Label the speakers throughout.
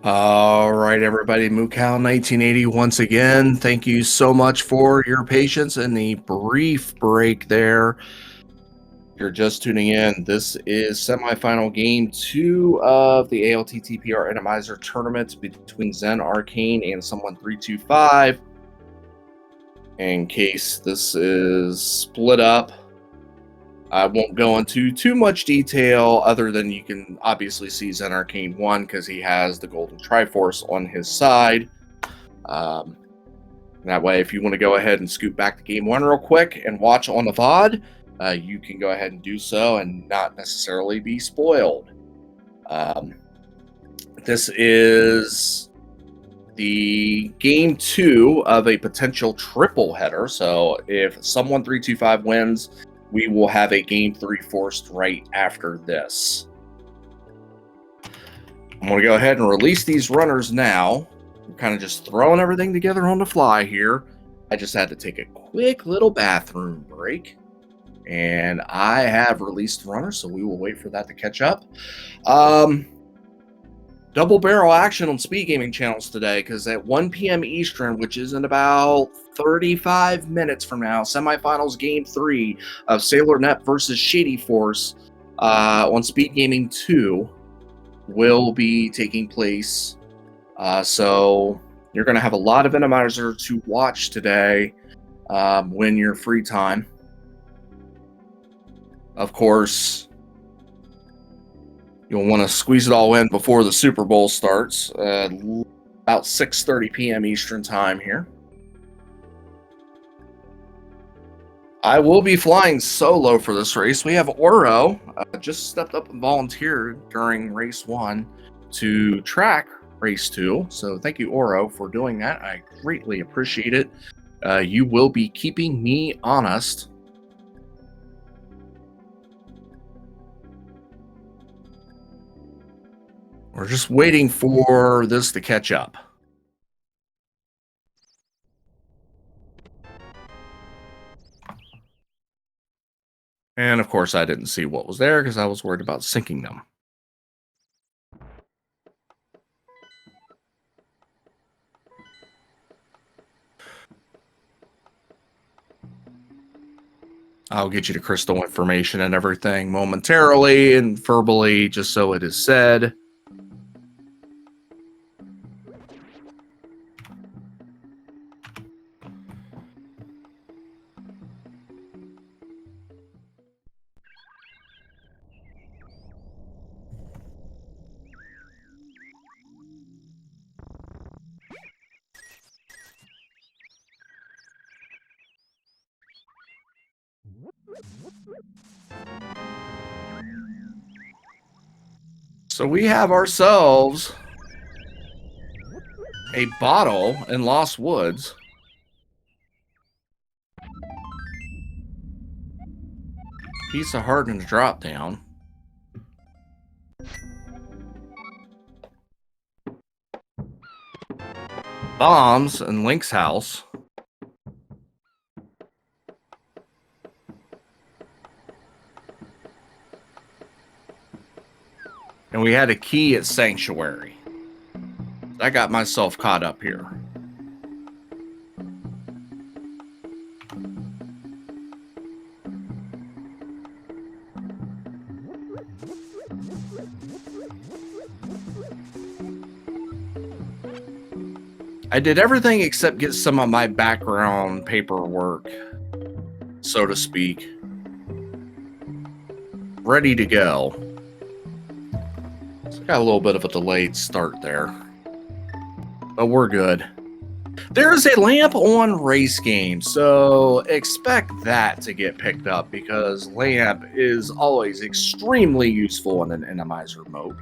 Speaker 1: All right, everybody. Mukau 1980 once again. Thank you so much for your patience and the brief break there. If you're just tuning in, this is semifinal game 2 of the ALTTPR Enemizer tournament between ZenArcane and someone325. In case this is split up, I won't go into too much detail other than you can obviously see ZenArcane won because he has the Golden Triforce on his side. That way, if you want to go ahead and scoot back to game 1 real quick and watch on the VOD, you can go ahead and do so and not necessarily be spoiled. This is the game 2 of a potential triple header. So if someone325 wins, we will have a game 3 forced right after this. I'm going to go ahead and release these runners now. I'm kind of just throwing everything together on the fly here. I just had to take a quick little bathroom break. And I have released runners, so we will wait for that to catch up. Double barrel action on SpeedGaming channels today, because at 1 p.m. Eastern, which is in about 35 minutes from now, semifinals game 3 of SailorNet versus Shady Force on SpeedGaming 2 will be taking place. So you're going to have a lot of Enemizer to watch today when you're free time. Of course, you'll want to squeeze it all in before the Super Bowl starts, about 6:30 p.m. Eastern time here. I will be flying solo for this race. We have Oro, just stepped up and volunteered during race 1 to track race 2. So thank you, Oro, for doing that. I greatly appreciate it. You will be keeping me honest. We're just waiting for this to catch up. And of course, I didn't see what was there because I was worried about syncing them. I'll get you the crystal information and everything momentarily and verbally, just so it is said. So we have ourselves a bottle in Lost Woods. Piece of heart and a drop down. Bombs in Link's house. And we had a key at Sanctuary. I got myself caught up here. I did everything except get some of my background paperwork, so to speak, ready to go. So I got a little bit of a delayed start there, but we're good. There's a lamp on race game, so expect that to get picked up because lamp is always extremely useful in an Enemizer mode.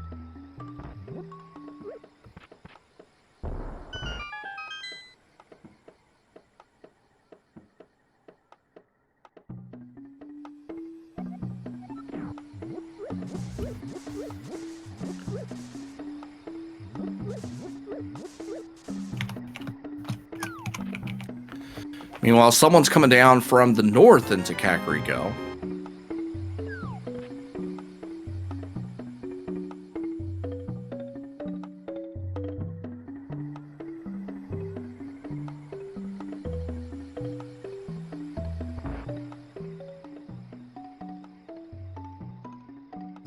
Speaker 1: Meanwhile, someone's coming down from the north into Kakariko.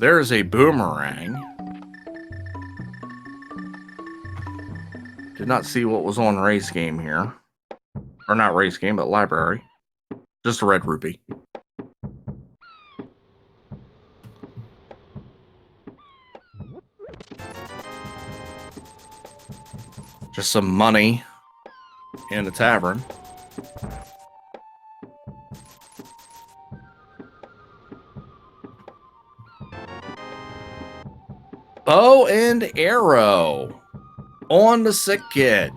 Speaker 1: There is a boomerang. Did not see what was on race game here. Or not race game, but library. Just a red rupee. Just some money in the tavern. Bow and arrow on the sick kid.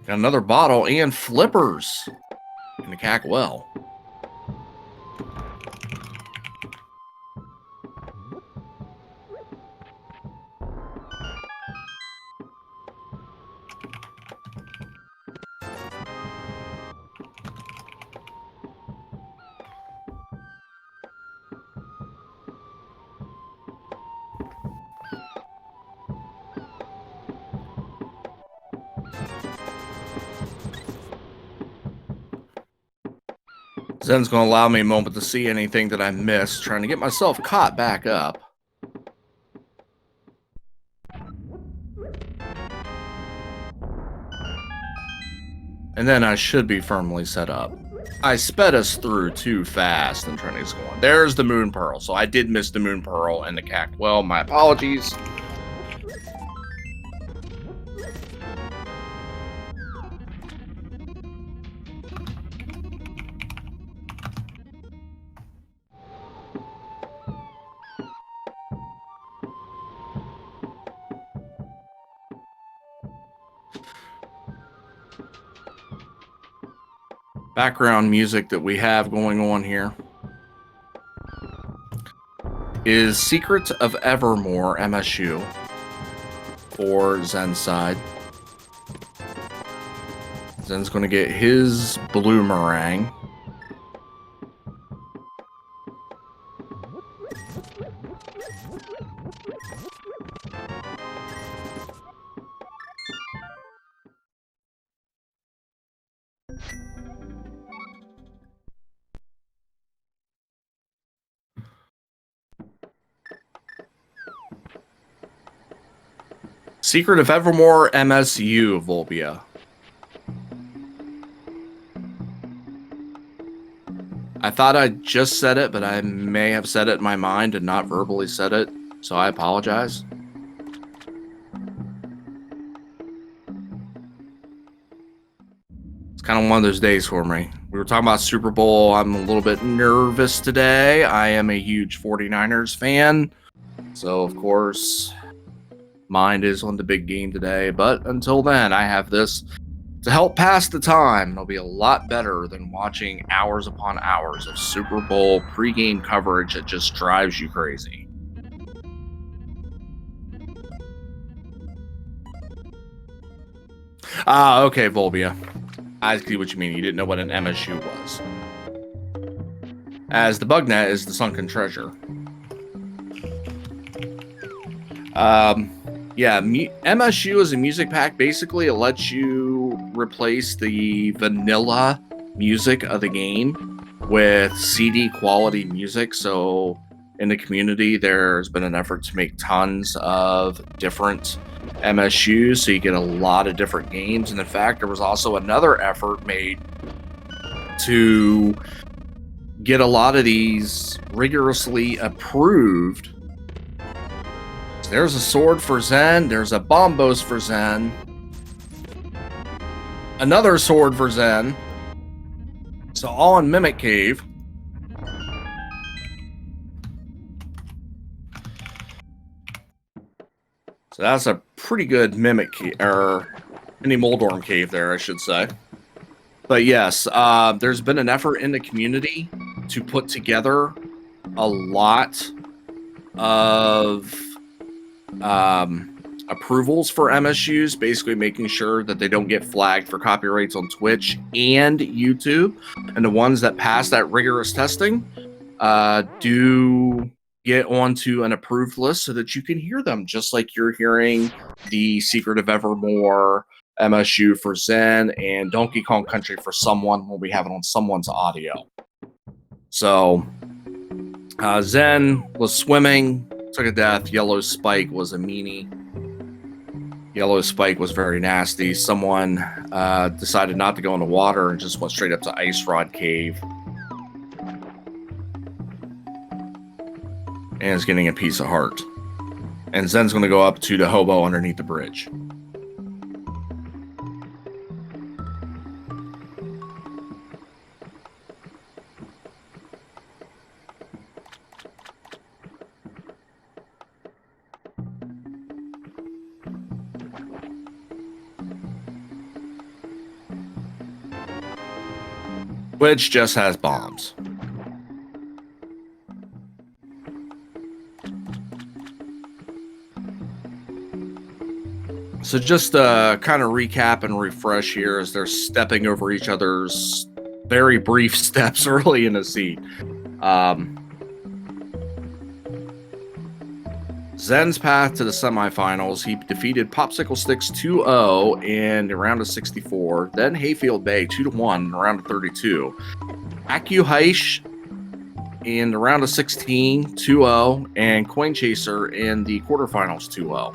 Speaker 1: Got another bottle and flippers in the cack well. Zen's going to allow me a moment to see anything that I missed, trying to get myself caught back up. And then I should be firmly set up. I sped us through too fast and trying to get going. There's the Moon Pearl. So I did miss the Moon Pearl and the cack. Well, my apologies. Background music that we have going on here is Secret of Evermore MSU for Zen's side. Zen's going to get his bloomerang. Secret of Evermore MSU, Volbia. I thought I just said it, but I may have said it in my mind and not verbally said it, so I apologize. It's kind of one of those days for me. We were talking about Super Bowl. I'm a little bit nervous today. I am a huge 49ers fan, so of course mind is on the big game today, but until then, I have this to help pass the time. It'll be a lot better than watching hours upon hours of Super Bowl pregame coverage that just drives you crazy. Okay, Volbia. I see what you mean. You didn't know what an MSU was. As the bugnet is the sunken treasure. Yeah, MSU is a music pack. Basically, it lets you replace the vanilla music of the game with CD quality music. So in the community, there's been an effort to make tons of different MSUs, so you get a lot of different games. And in fact, there was also another effort made to get a lot of these rigorously approved. There's a sword for Zen. There's a bombos for Zen. Another sword for Zen. So all in Mimic Cave. So that's a pretty good Mimic cave, or mini Moldorm cave there, I should say. But yes, there's been an effort in the community to put together a lot of approvals for MSUs, basically making sure that they don't get flagged for copyrights on Twitch and YouTube. And the ones that pass that rigorous testing do get onto an approved list so that you can hear them, just like you're hearing the Secret of Evermore, MSU for Zen, and Donkey Kong Country for Someone when we have it on someone's audio. So Zen was swimming, took a death. Yellow Spike was a meanie. Yellow Spike was very nasty. Someone decided not to go in the water and just went straight up to Ice Rod Cave. And is getting a piece of heart. And Zen's going to go up to the hobo underneath the bridge. Which just has bombs. So just kind of recap and refresh here as they're stepping over each other's very brief steps early in the seed. Zen's path to the semifinals, he defeated Popsicle Sticks 2-0 in the round of 64, then Hayfield Bay 2-1 in the round of 32. Acu in the round of 16 2-0, and Coin Chaser in the quarterfinals 2-0.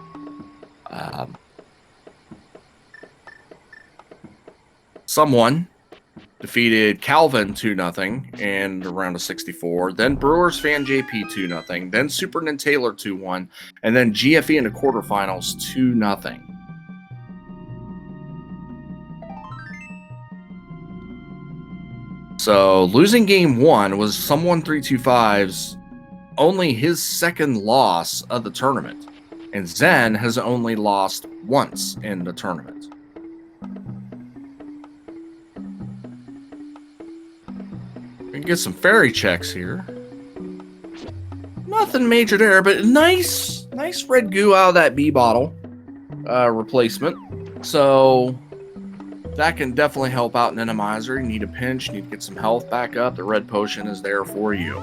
Speaker 1: Someone defeated Calvin 2-0 in the round of 64, then Brewers Fan JP 2-0, then Super Nintaylor 2-1, and then GFE in the quarterfinals 2-0. So losing game 1 was someone325's only his second loss of the tournament, and Zen has only lost once in the tournament. We can get some fairy checks here. Nothing major there, but nice red goo out of that bee bottle replacement. So that can definitely help out an Enemizer. You need a pinch, you need to get some health back up. The red potion is there for you.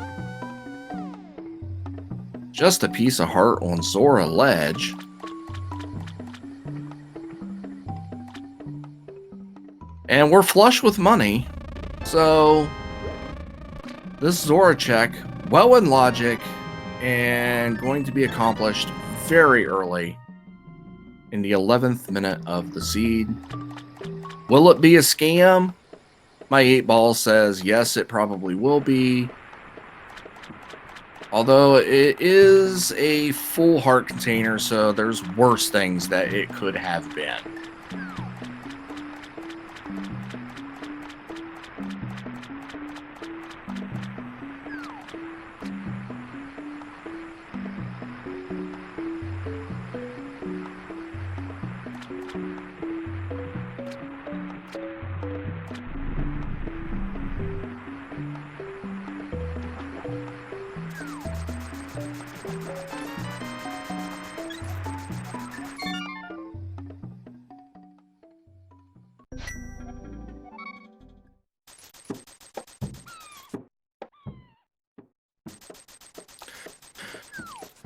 Speaker 1: Just a piece of heart on Zora Ledge. And we're flush with money. So this Zora check, well in logic, and going to be accomplished very early in the 11th minute of the seed. Will it be a scam? My 8-ball says yes, it probably will be. Although it is a full heart container, so there's worse things that it could have been.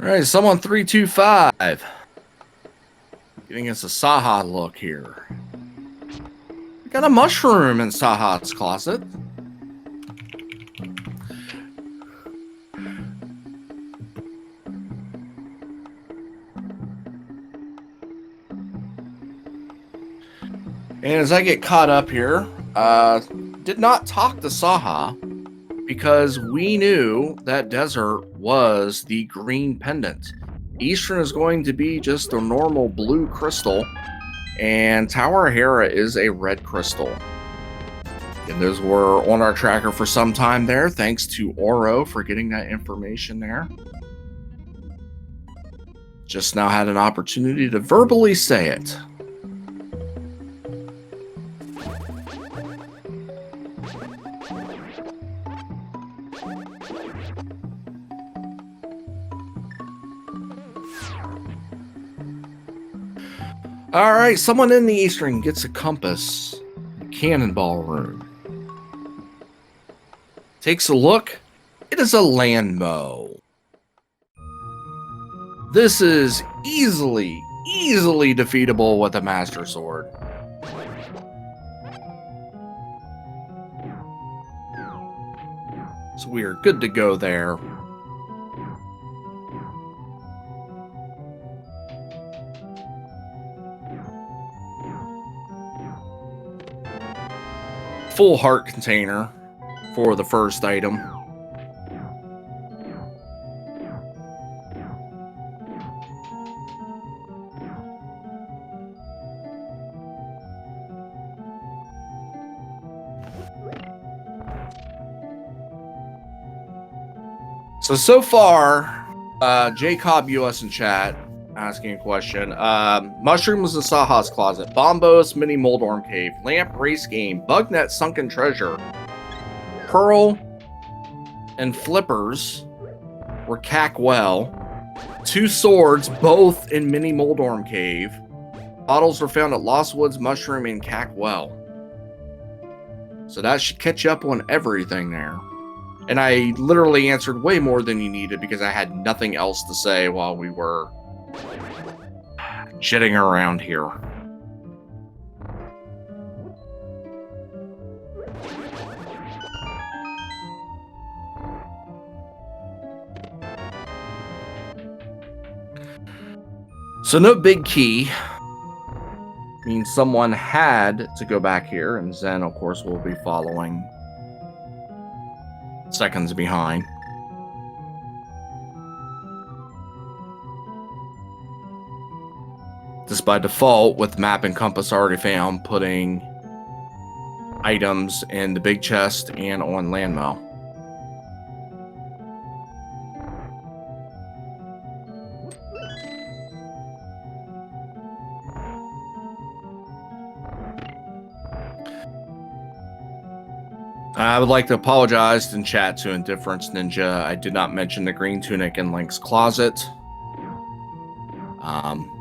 Speaker 1: All right, someone325 getting us a Saha look here. We got a mushroom in Saha's closet. And as I get caught up here, did not talk to Saha because we knew that desert was the green pendant. Eastern is going to be just a normal blue crystal, and Tower Hera is a red crystal. And those were on our tracker for some time there. Thanks to Oro for getting that information there. Just now had an opportunity to verbally say it. All right, someone in the Eastern gets a compass, cannonball room. Takes a look. It is a land mow. This is easily defeatable with a Master Sword. So we are good to go there. Full heart container for the first item. So far, Jacob US in chat asking a question. Mushrooms in Saha's Closet, Bombos, Mini Moldorm Cave, Lamp Race Game, Bugnet Sunken Treasure, Pearl, and Flippers were Cackwell. 2 swords, both in Mini Moldorm Cave. Bottles were found at Lost Woods, Mushroom, and Cackwell. So that should catch up on everything there. And I literally answered way more than you needed because I had nothing else to say while we were jitting around here. So no big key. Means someone had to go back here, and Zen, of course, will be following seconds behind. Just by default, with map and compass already found, putting items in the big chest and on landmail. I would like to apologize in chat to Indifference Ninja. I did not mention the green tunic in Link's closet.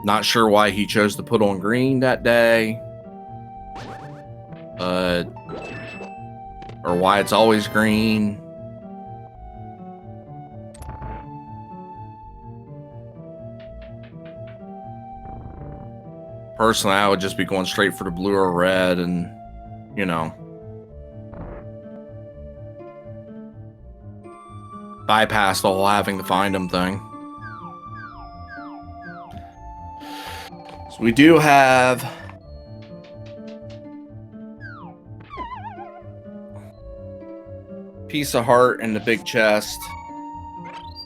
Speaker 1: Not sure why he chose to put on green that day. Or why it's always green. Personally, I would just be going straight for the blue or red and, you know, bypass the whole having to find them thing. So we do have piece of heart in the big chest.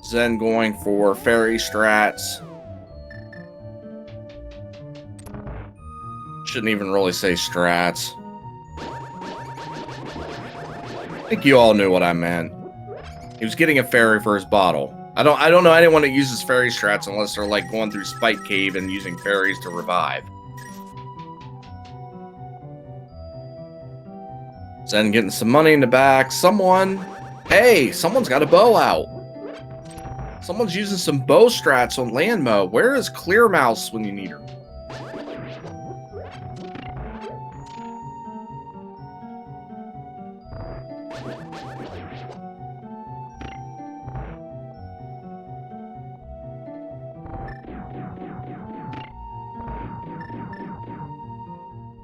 Speaker 1: Zen going for fairy strats. Shouldn't even really say strats. I think you all knew what I meant. He was getting a fairy for his bottle. I don't know anyone that uses fairy strats unless they're like going through Spike Cave and using fairies to revive. Zen getting some money in the back. Hey, someone's got a bow out. Someone's using some bow strats on Landmo. Where is Clear Mouse when you need her?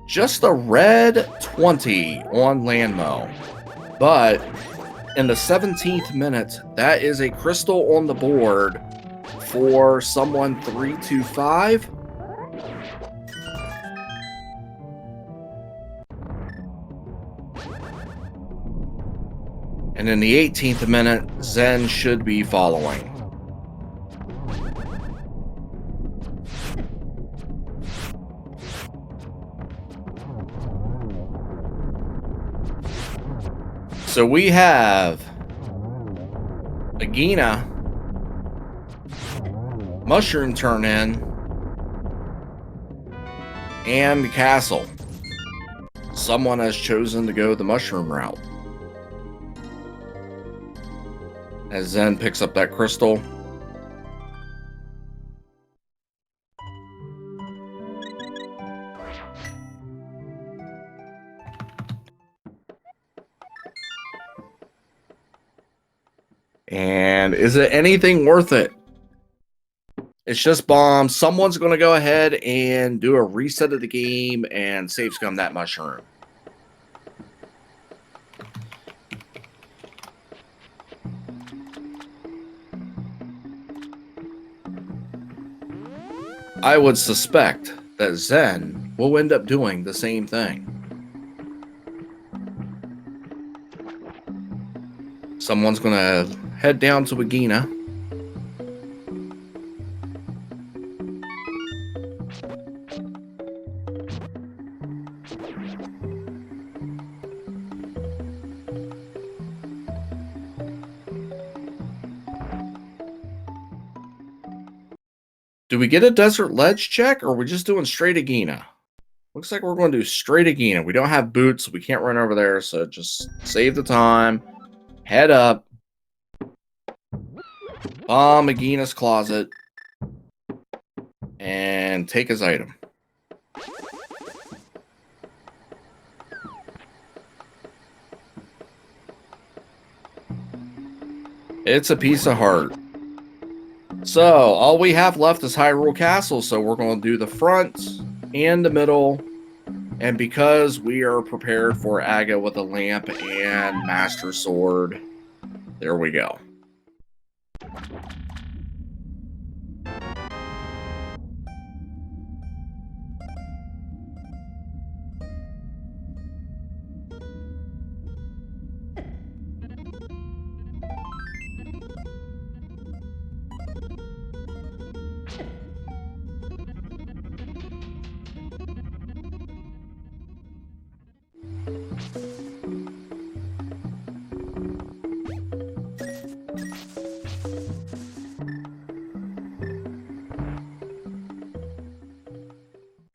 Speaker 1: Just a red 20 on Landmo. But in the 17th minute, that is a crystal on the board for someone325. And in the 18th minute, Zen should be following. So we have Agahnim, Mushroom Turn-In, and Castle. Someone has chosen to go the Mushroom route. As Zen picks up that crystal. And is it anything worth it? It's just bombs. Someone's going to go ahead and do a reset of the game and save scum that mushroom. I would suspect that Zen will end up doing the same thing. Someone's going to head down to Agahnim. Do we get a desert ledge check, or are we just doing straight Agahnim? Looks like we're going to do straight Agahnim. We don't have boots, so we can't run over there, so just save the time. Head up. Bomb Aginna's closet. And take his item. It's a piece of heart. So, all we have left is Hyrule Castle, so we're going to do the front and the middle. And because we are prepared for Aga with a lamp and Master Sword, there we go.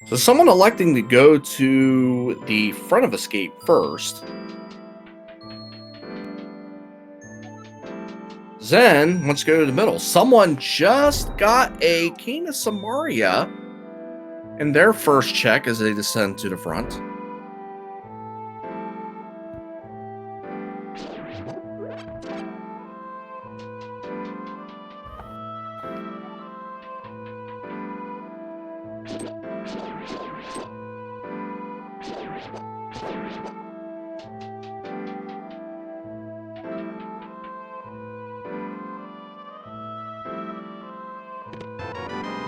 Speaker 1: So someone electing to go to the front of escape first. Zen wants to go to the middle. Someone just got a King of Samaria in their first check as they descend to the front.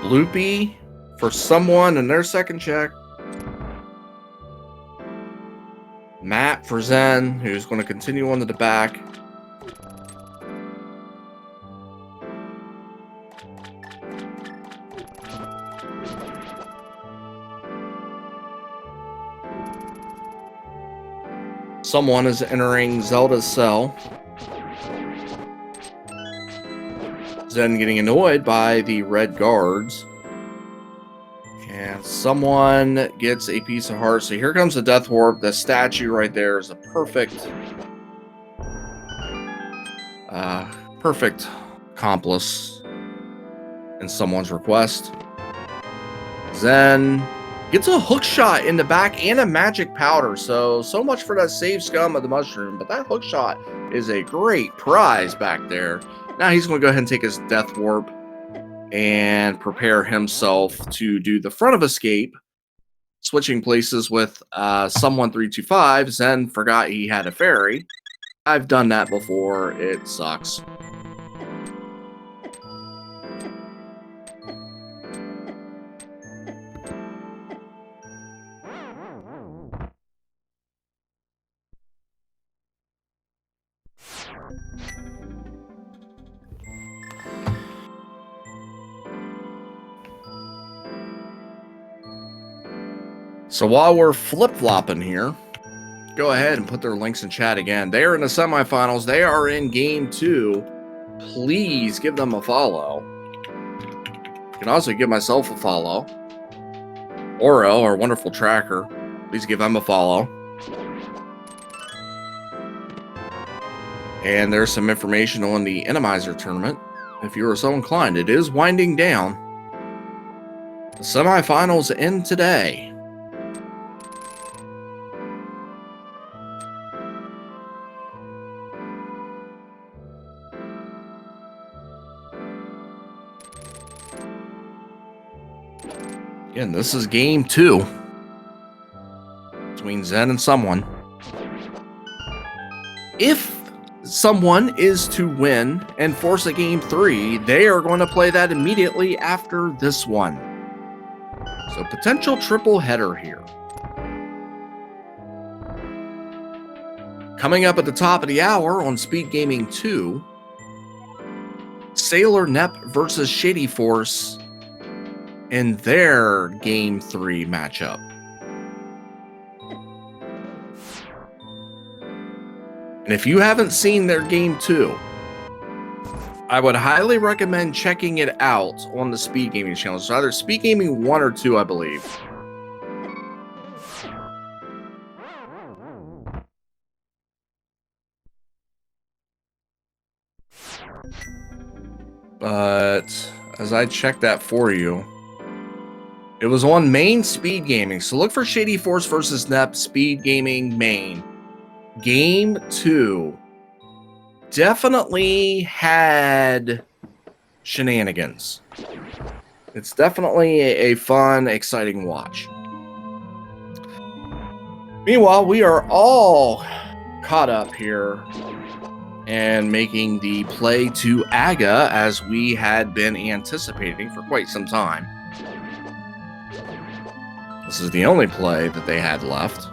Speaker 1: Loopy for someone in their second check. Matt for Zen, who's going to continue on to the back. Someone is entering Zelda's cell. Zen getting annoyed by the red guards. And someone gets a piece of heart. So here comes the Death Warp. The statue right there is a perfect accomplice in someone's request. Zen gets a hook shot in the back and a magic powder. So much for that save scum of the mushroom. But that hook shot is a great prize back there. Now he's going to go ahead and take his Death Warp and prepare himself to do the front of escape, switching places with someone325. Zen forgot he had a fairy. I've done that before. It sucks. So while we're flip-flopping here, go ahead and put their links in chat again. They are in the semifinals. They are in game 2. Please give them a follow. You can also give myself a follow. Oro, our wonderful tracker. Please give him a follow. And there's some information on the Enemizer tournament, if you are so inclined. It is winding down. The semifinals end today. Again, this is game 2 between Zen and someone. If someone is to win and force a game 3, they are going to play that immediately after this one. So potential triple header here. Coming up at the top of the hour on SpeedGaming 2, Sailor Nep versus Shady Force in their game 3 matchup. And if you haven't seen their game 2, I would highly recommend checking it out on the SpeedGaming channel. It's either SpeedGaming 1 or 2, I believe. But as I check that for you, it was on main SpeedGaming. So look for Shady Force versus Nep, SpeedGaming main. Game 2 definitely had shenanigans. It's definitely a fun, exciting watch. Meanwhile, we are all caught up here and making the play to Aga as we had been anticipating for quite some time. This is the only play that they had left.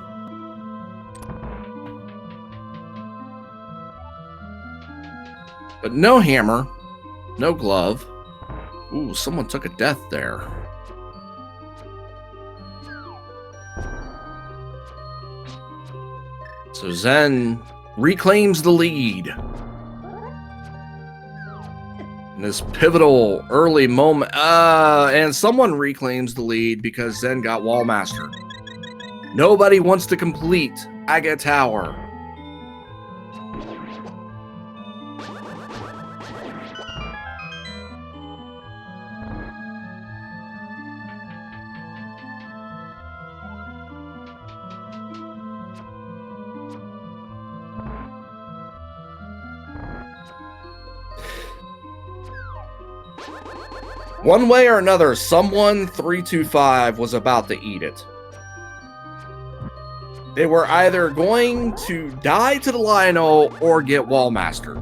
Speaker 1: But no hammer, no glove. Ooh, someone took a death there. So Zen reclaims the lead. In this pivotal early moment, and someone reclaims the lead because Zen got wall mastered. Nobody wants to complete Aga Tower. One way or another, someone325 was about to eat it. They were either going to die to the Lionel or get wall mastered.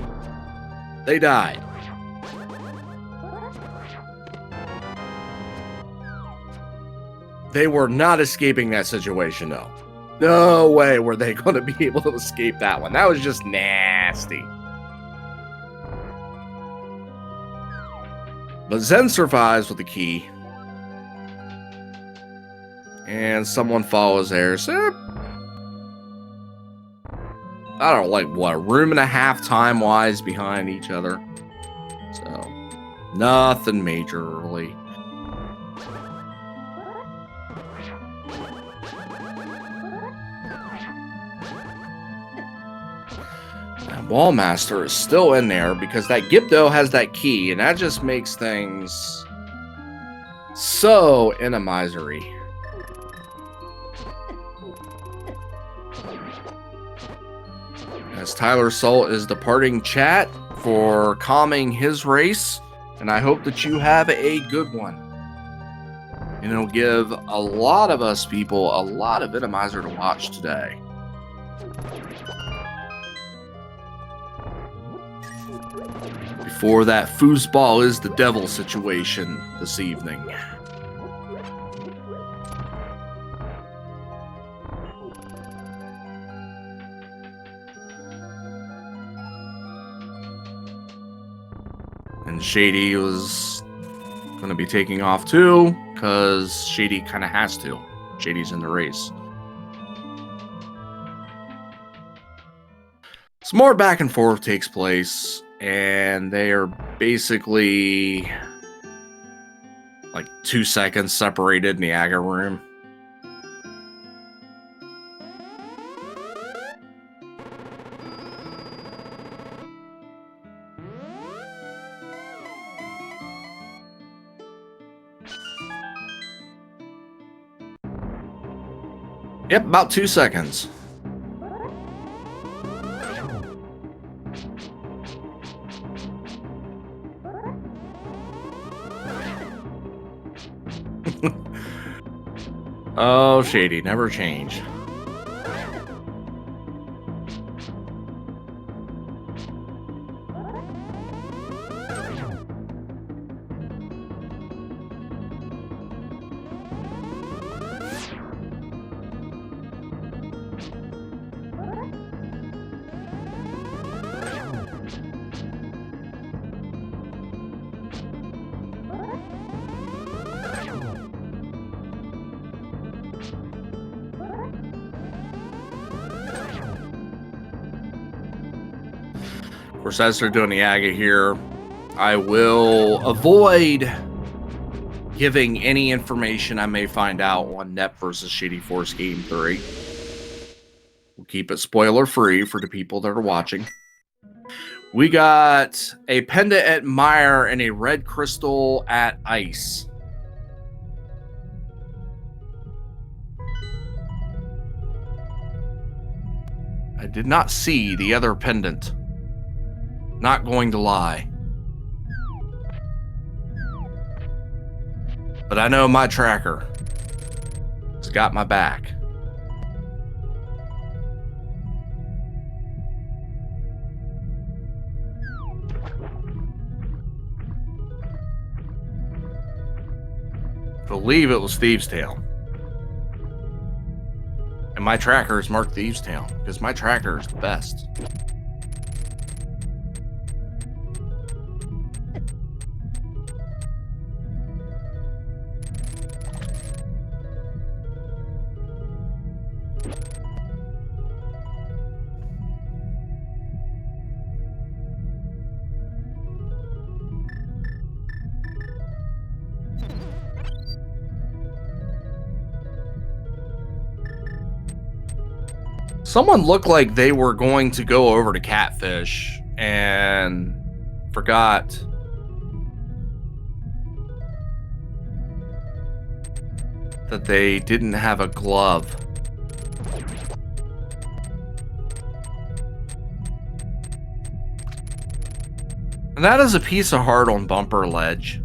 Speaker 1: They died. They were not escaping that situation, though. No way were they going to be able to escape that one. That was just nasty. But Zen survives with the key. And someone follows there. So, I don't know, like what, a room and a half time-wise behind each other. So, nothing major, really. Wallmaster is still in there because that Gipto has that key, and that just makes things so Enemizer-y. As Tyler Salt is departing chat for calming his race, and I hope that you have a good one. And it'll give a lot of us people a lot of Enemizer to watch today. For that foosball is the devil situation this evening. And Shady was going to be taking off too, because Shady kind of has to. Shady's in the race. Some more back and forth takes place. And they are basically like 2 seconds separated in the Aga room. Yep, about 2 seconds. Oh, Shady, never change. Of course, as they're doing the Aga here, I will avoid giving any information I may find out on Net versus Shady Force Game 3. We'll keep it spoiler-free for the people that are watching. We got a pendant at Mire and a red crystal at Ice. I did not see the other pendant. Not going to lie. But I know my tracker has got my back. I believe it was Thieves' Tale. And my tracker is marked Thieves' Tale because my tracker is the best. Someone looked like they were going to go over to Catfish and forgot that they didn't have a glove. And that is a piece of heart on Bumper Ledge.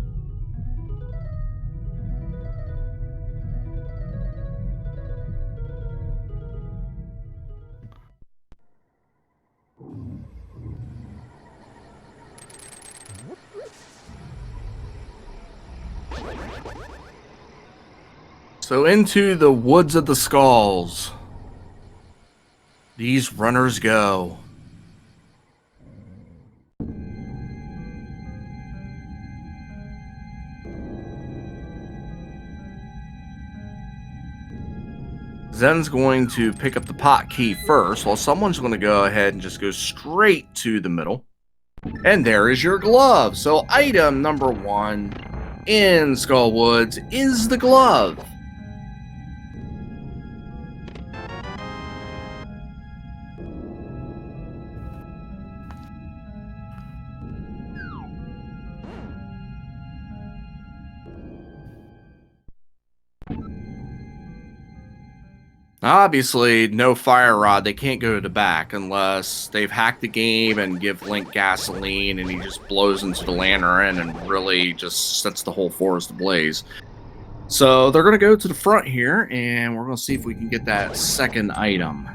Speaker 1: So into the Woods of the Skulls, these runners go. Zen's going to pick up the pot key first, while someone's going to go ahead and just go straight to the middle. And there is your glove. So item number 1 in Skull Woods is the glove. Obviously, no fire rod. They can't go to the back unless they've hacked the game and give Link gasoline and he just blows into the lantern and really just sets the whole forest ablaze. So they're going to go to the front here and we're going to see if we can get that second item.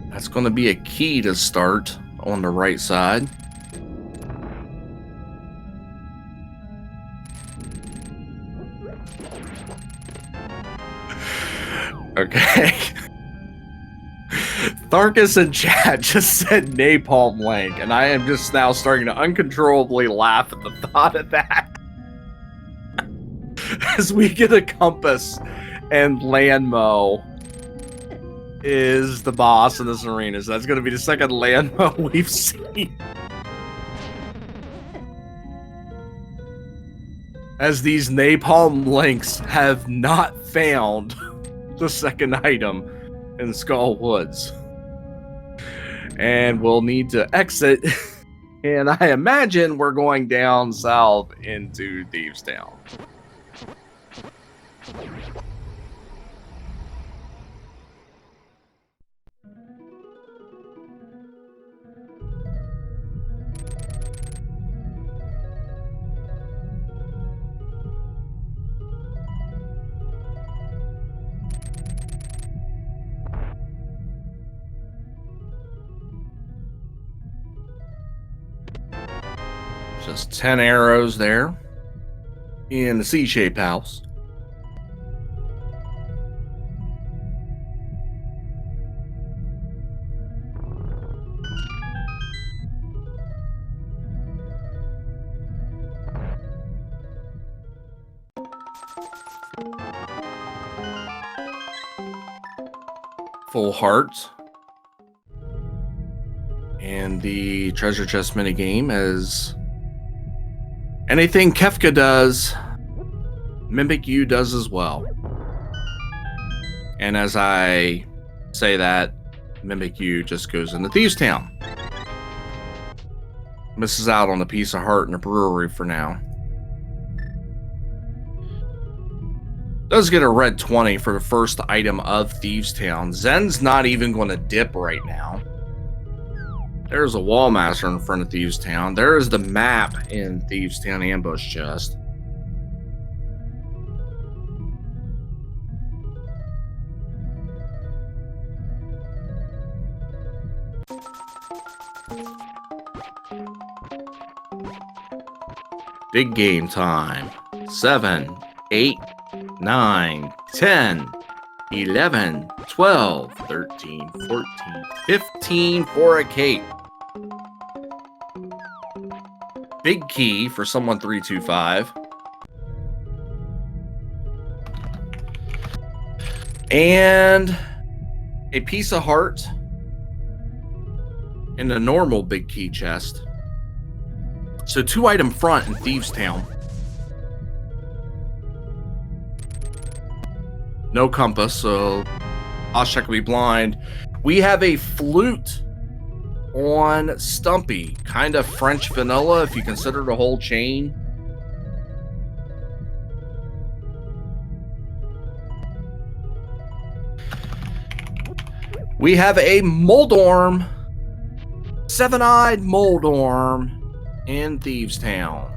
Speaker 1: That's going to be a key to start on the right side. Okay. Tharkus in chat just said Napalm Link, and I am just now starting to uncontrollably laugh at the thought of that. As we get a compass and Landmo is the boss in this arena. So that's going to be the second Landmo we've seen. As these Napalm Links have not found the second item in Skull Woods. And we'll need to exit. And I imagine we're going down south into Thieves Town. Just 10 arrows there in the C-shaped house. Full heart. And the treasure chest minigame is anything Kefka does, Mimic You does as well. And as I say that, Mimic You just goes into Thieves Town. Misses out on a piece of heart in a brewery for now. Does get a red 20 for the first item of Thieves Town. Zen's not even going to dip right now. There's a wall master in front of Thieves Town. There is the map in Thieves Town ambush chest. Big game time. 7, 8, 9, 10, 11, 12, 13, 14, 15 for a cape. Big key for someone325. And a piece of heart in the normal big key chest. So 2 item front in Thieves Town. No compass, so I'll check will be blind. We have a flute on Stumpy. Kind of French vanilla if you consider the whole chain. We have a Moldorm. 7-eyed Moldorm in Thieves Town.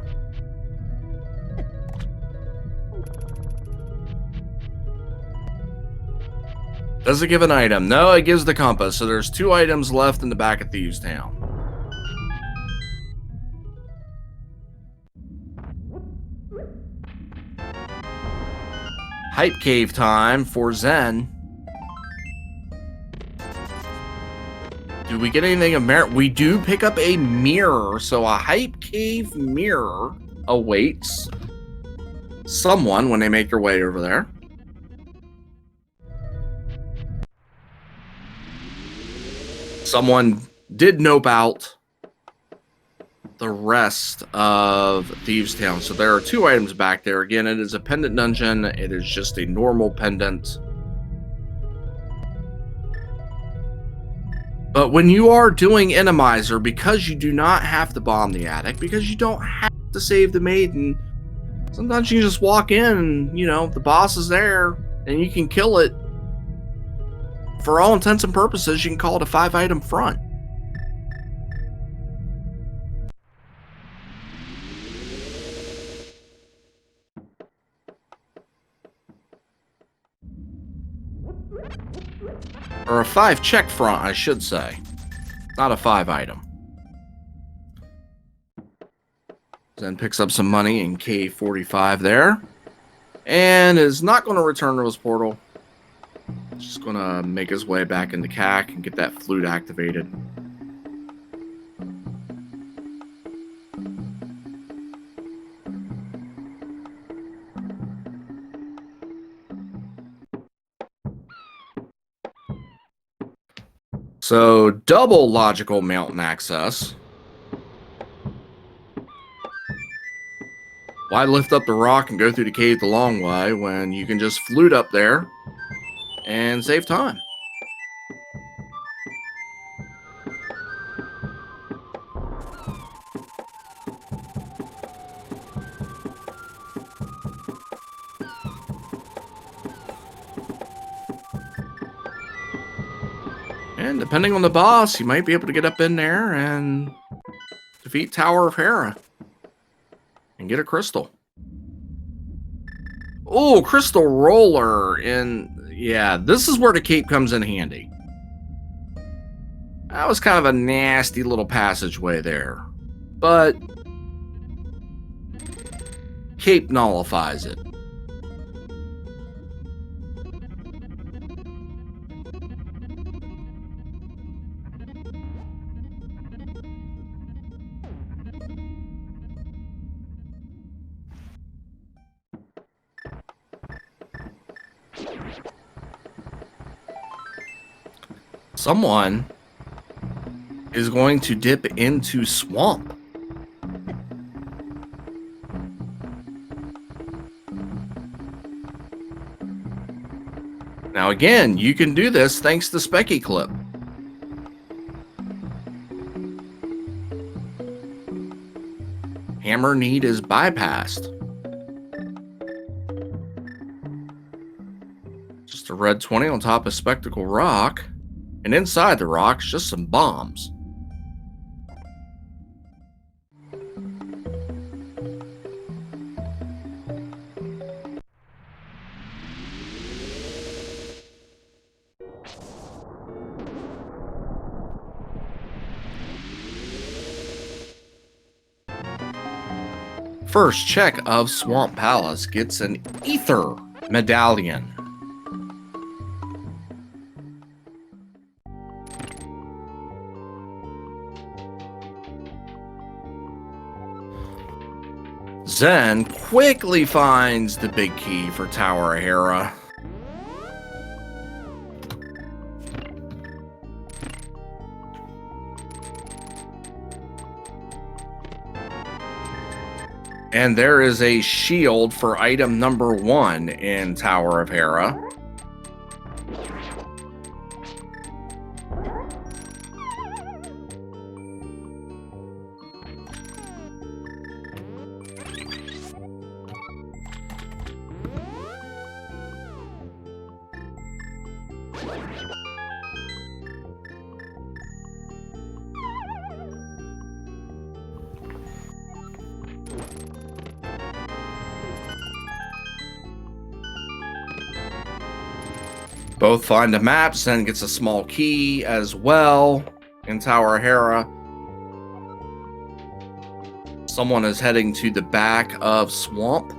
Speaker 1: Does it give an item? No, it gives the compass. So there's 2 items left in the back of Thieves Town. Hype cave time for Zen. Do we get anything of merit? We do pick up a mirror. So a hype cave mirror awaits someone when they make their way over there. Someone did nope out the rest of Thieves Town. So there are 2 items back there. Again, it is a pendant dungeon. It is just a normal pendant. But when you are doing Enemizer, because you do not have to bomb the attic, because you don't have to save the maiden, sometimes you just walk in and, you know, the boss is there and you can kill it. For all intents and purposes, you can call it a 5 item front. Or a 5 check front, I should say. Not a 5 item. Then picks up some money in K45 there. And is not going to return to his portal. Just going to make his way back into CAC and get that flute activated. So, double logical mountain access. Why lift up the rock and go through the cave the long way when you can just flute up there and save time? And depending on the boss, you might be able to get up in there and defeat Tower of Hera and get a crystal. Oh, crystal roller. And yeah, this is where the cape comes in handy. That was kind of a nasty little passageway there. But cape nullifies it. Someone is going to dip into swamp. Now again, you can do this thanks to Specky Clip. Hammer need is bypassed. Just a red 20 on top of Spectacle Rock. And inside the rocks, just some bombs. First check of Swamp Palace gets an Ether Medallion. Zen quickly finds the big key for Tower of Hera. And there is a shield for item number 1 in Tower of Hera. Both find a map, Zen gets a small key as well in Tower of Hera. Someone is heading to the back of Swamp.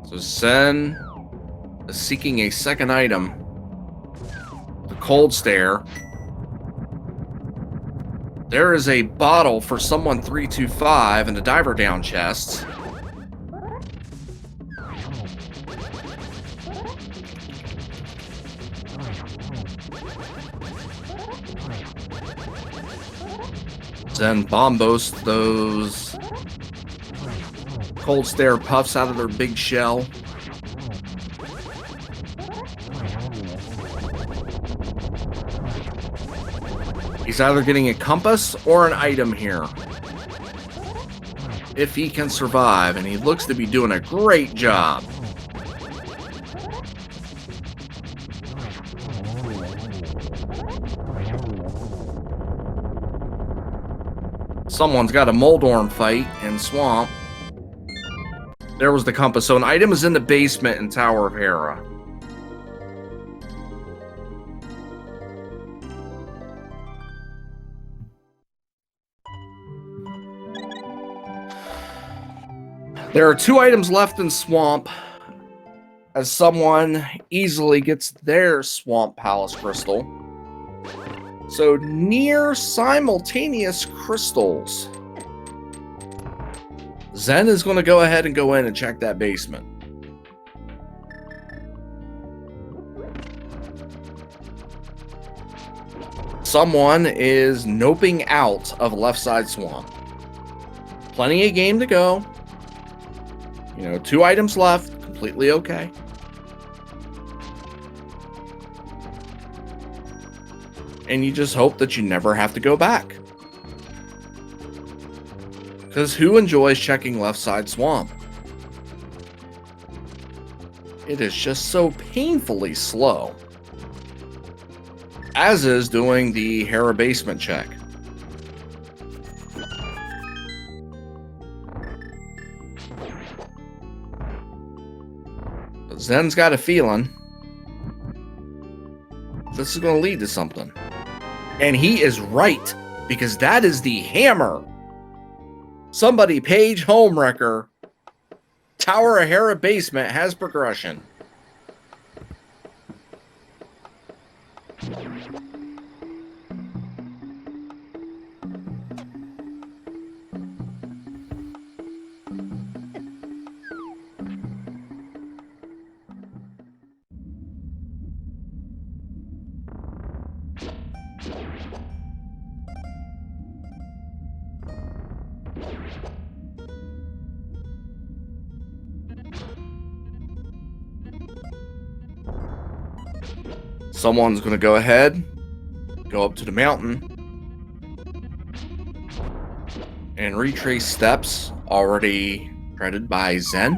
Speaker 1: So Zen is seeking a second item. The Cold Stare. There is a bottle for someone325 in the diver down chest. Zen bombos those Cold Stare puffs out of their big shell. He's either getting a compass or an item here. If he can survive, and he looks to be doing a great job. Someone's got a Moldorm fight in Swamp. There was the compass. So an item is in the basement in Tower of Hera. There are 2 items left in Swamp, as someone easily gets their Swamp Palace crystal. So near simultaneous crystals. Zen is going to go ahead and go in and check that basement. Someone is noping out of left side Swamp. Plenty of game to go. 2 items left, completely okay. And you just hope that you never have to go back. Because who enjoys checking left side Swamp? It is just so painfully slow. As is doing the Hera basement check. Zen's got a feeling this is going to lead to something. And he is right, because that is the hammer. Somebody page Homewrecker. Tower of Hera basement has progression. Someone's going to go ahead, go up to the mountain, and retrace steps already treaded by Zen.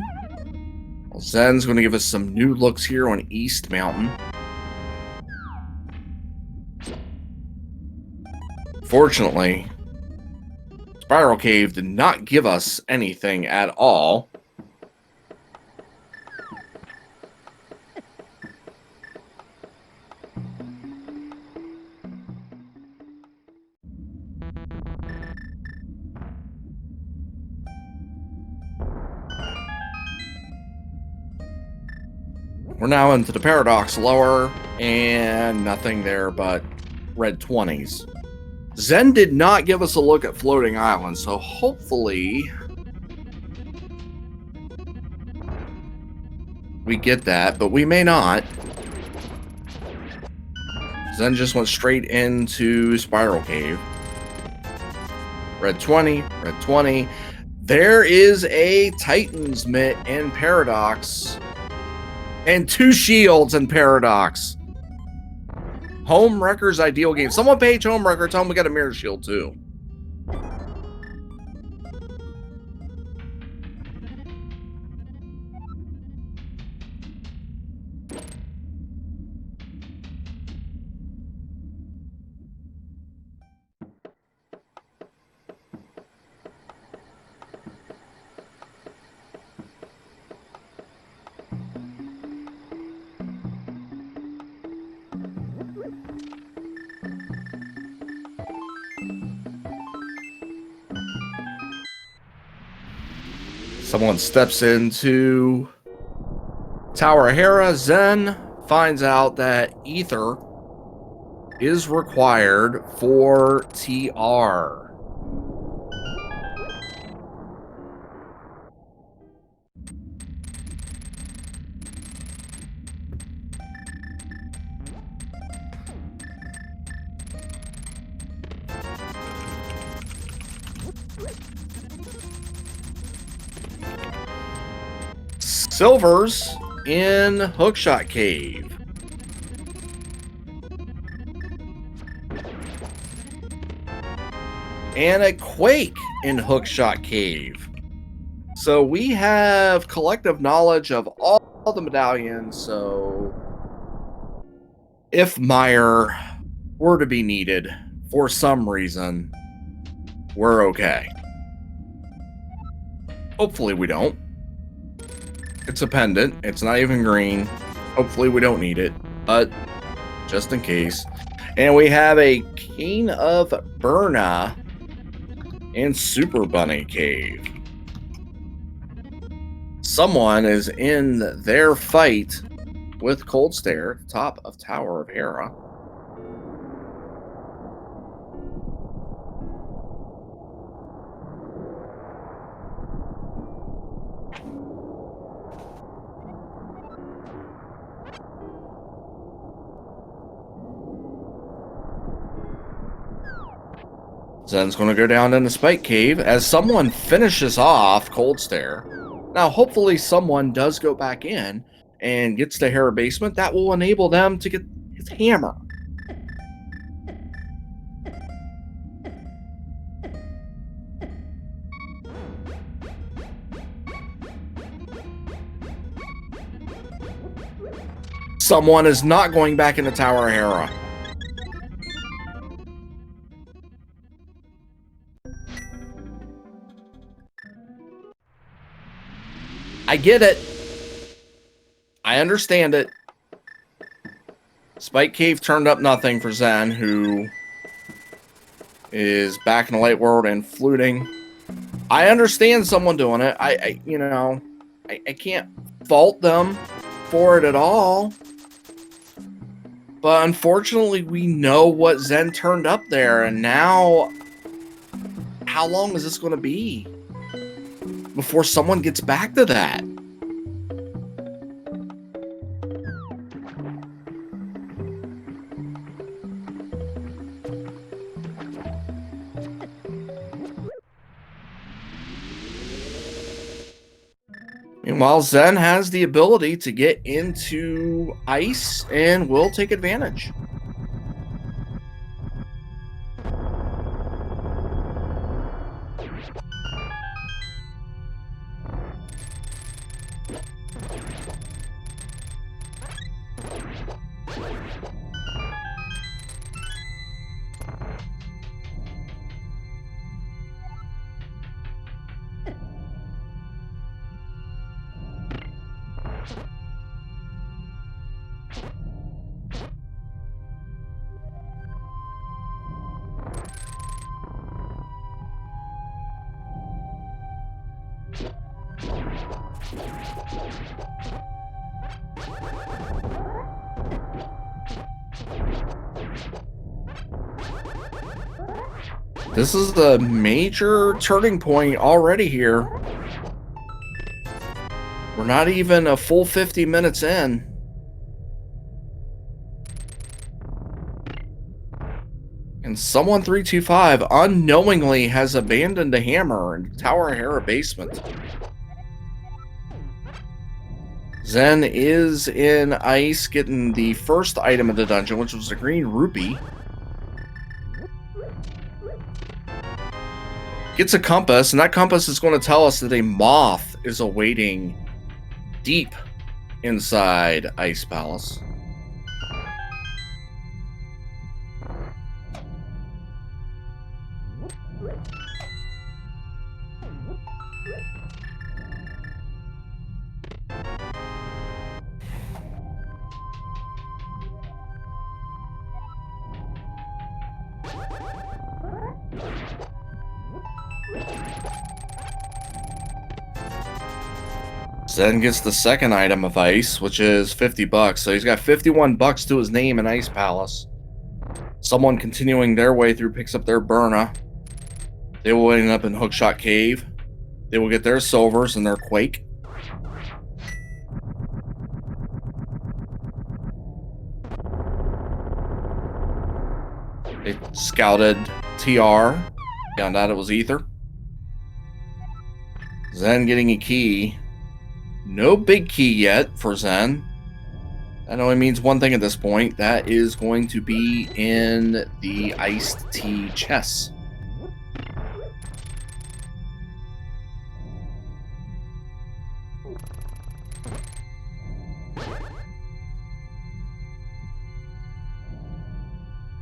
Speaker 1: Well, Zen's going to give us some new looks here on East Mountain. Fortunately, Spiral Cave did not give us anything at all. We're now into the Paradox lower, and nothing there but red 20s. Zen did not give us a look at Floating Island, so hopefully we get that, but we may not. Zen just went straight into Spiral Cave. Red 20, red 20. There is a Titan's Mitt in Paradox. And 2 shields in Paradox. Homewrecker's ideal game. Someone page Homewrecker, tell him we got a mirror shield too. Someone steps into Tower of Hera. Zen finds out that Ether is required for TR. Silvers in Hookshot Cave. And a Quake in Hookshot Cave. So we have collective knowledge of all the medallions, so if Meyer were to be needed for some reason, we're okay. Hopefully we don't. It's a pendant. It's not even green. Hopefully we don't need it, but just in case. And we have a King of Burna in Super Bunny Cave. Someone is in their fight with Cold Stare, top of Tower of Hera. Zen's going to go down in the Spike Cave as someone finishes off Cold Stare. Now, hopefully someone does go back in and gets to Hera basement. That will enable them to get his hammer. Someone is not going back in the Tower of Hera. I get it. I understand it. Spike Cave turned up nothing for Zen, who is back in the light world and fluting. I understand someone doing it. I can't fault them for it at all. But unfortunately, we know what Zen turned up there, and now how long is this going to be before someone gets back to that? Meanwhile, Zen has the ability to get into ice and will take advantage. This is the major turning point already here. We're not even a full 50 minutes in. And someone325 unknowingly has abandoned a hammer in Tower Hera basement. Zen is in ice, getting the first item of the dungeon, which was a green rupee. Gets a compass, and that compass is going to tell us that a moth is awaiting deep inside Ice Palace. Zen gets the second item of ice, which is 50 bucks. So he's got 51 bucks to his name in Ice Palace. Someone continuing their way through picks up their Burna. They will end up in Hookshot Cave. They will get their silvers and their Quake. They scouted TR. Found out it was Ether. Zen getting a key. No big key yet for Zen. That only means one thing at this point. That is going to be in the iced tea chest.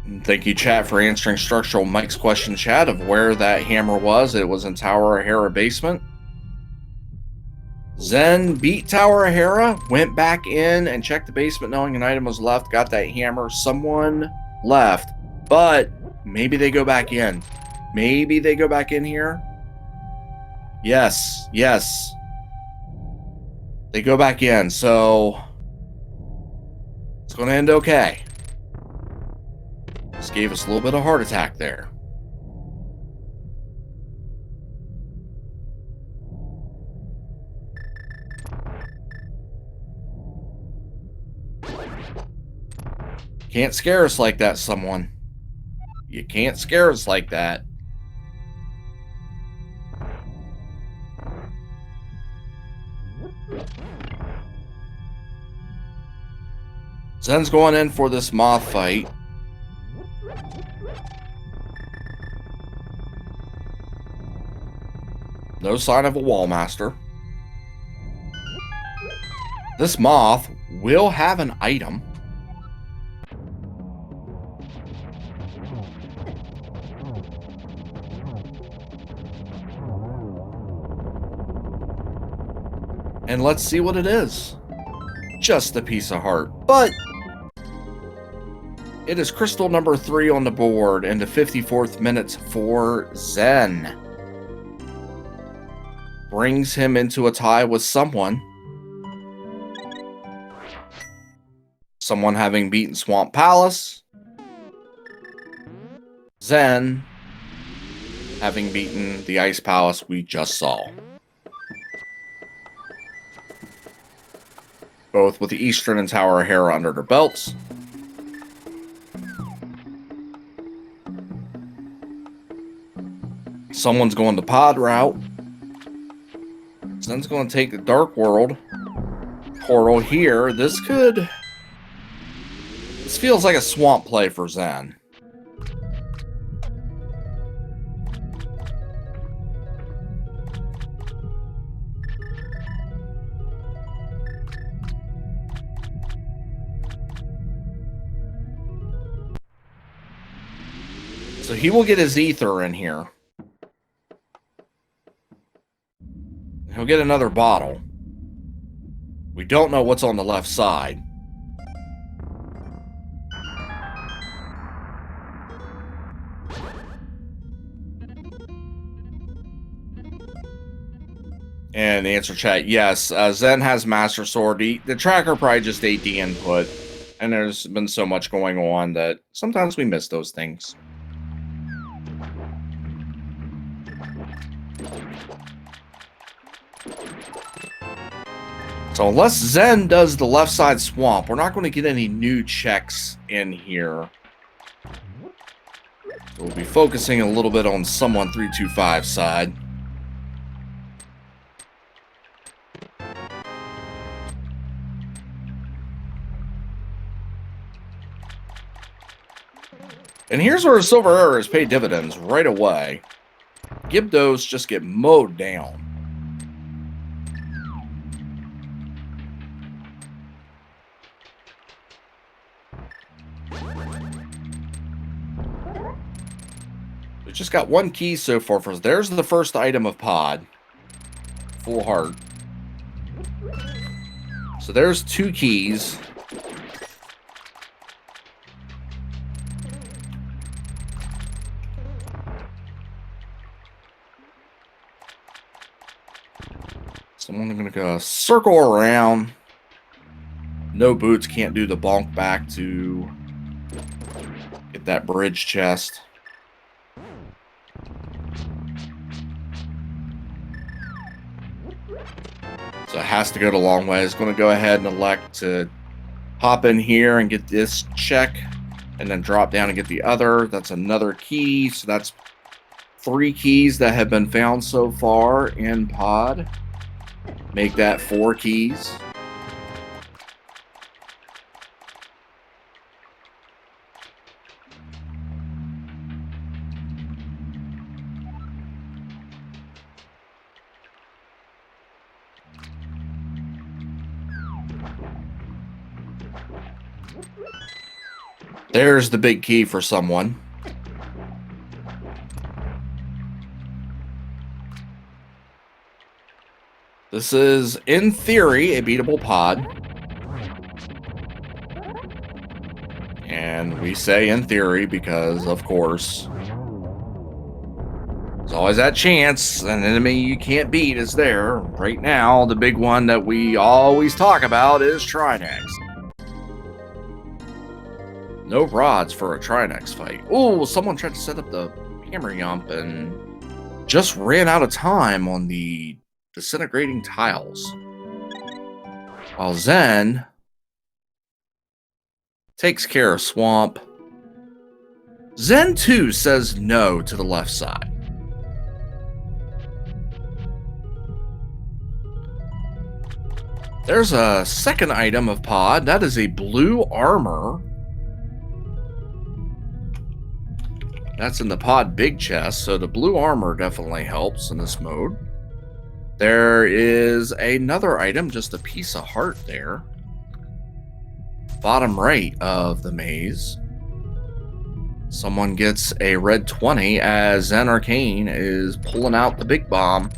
Speaker 1: And thank you, chat, for answering Structural Mike's question, chat, of where that hammer was. It was in Tower Hera basement. Zen beat Tower of Hera, went back in and checked the basement knowing an item was left, got that hammer. Someone left, but maybe they go back in. Maybe they go back in here. Yes, yes. They go back in, so it's going to end okay. Just gave us a little bit of heart attack there. Can't scare us like that, someone. You can't scare us like that. Zen's going in for this moth fight. No sign of a wall master. This moth will have an item. And let's see what it is. Just a piece of heart. But It is crystal number 3 on the board in the 54th minute for Zen. Brings him into a tie with someone. Someone having beaten Swamp Palace. Zen having beaten the Ice Palace we just saw. Both with the Eastern and Tower of Hera under their belts. Someone's going the pod route. Zen's going to take the Dark World portal here. This feels like a swamp play for Zen. So he will get his ether in here. He'll get another bottle. We don't know what's on the left side. And the answer chat, yes. Zen has Master Sword. The tracker probably just ate the input. And there's been so much going on that sometimes we miss those things. So unless Zen does the left side swamp, we're not going to get any new checks in here. So we'll be focusing a little bit on someone325 side. And here's where Silver Errors pay dividends right away. Gibdos just get mowed down. We just got one key so far. There's the first item of pod. Full heart. So there's 2 keys. So I'm going to go circle around. No boots, can't do the bonk back to get that bridge chest. So it has to go the long way. It's going to go ahead and elect to hop in here and get this check and then drop down and get the other. That's another key. So that's 3 keys that have been found so far in pod. Make that 4 keys. There's the big key for someone. This is, in theory, a beatable pod. And we say in theory because, of course, there's always that chance an enemy you can't beat is there. Right now, the big one that we always talk about is Trinex. No rods for a Trinex fight. Oh, someone tried to set up the hammer yump and just ran out of time on the disintegrating tiles. While Zen takes care of Swamp. Zen 2 says no to the left side. There's a second item of pod. That is a blue armor. That's in the pod big chest, so the blue armor definitely helps in this mode. There is another item, just a piece of heart there. Bottom right of the maze. Someone gets a red 20 as ZenArcane is pulling out the big bomb.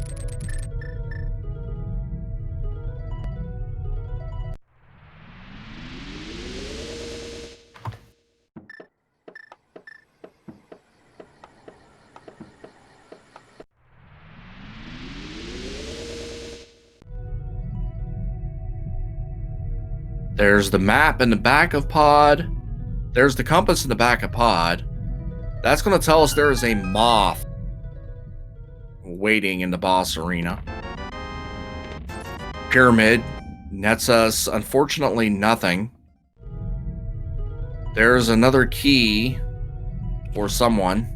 Speaker 1: There's the map in the back of pod. There's the compass in the back of pod. That's going to tell us there is a moth waiting in the boss arena. Pyramid nets us, unfortunately, nothing. There's another key for someone.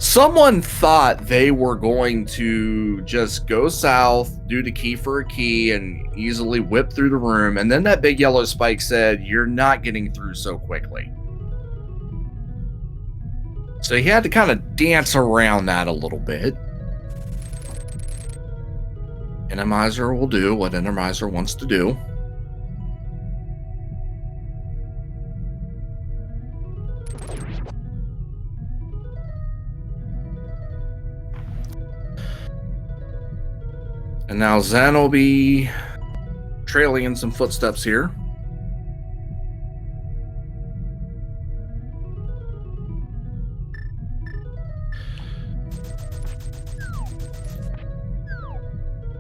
Speaker 1: Someone thought they were going to just go south, do the key for a key, and easily whip through the room. And then that big yellow spike said, "You're not getting through so quickly." So he had to kind of dance around that a little bit. Enemizer will do what Enemizer wants to do. And now Zen will be trailing in some footsteps here.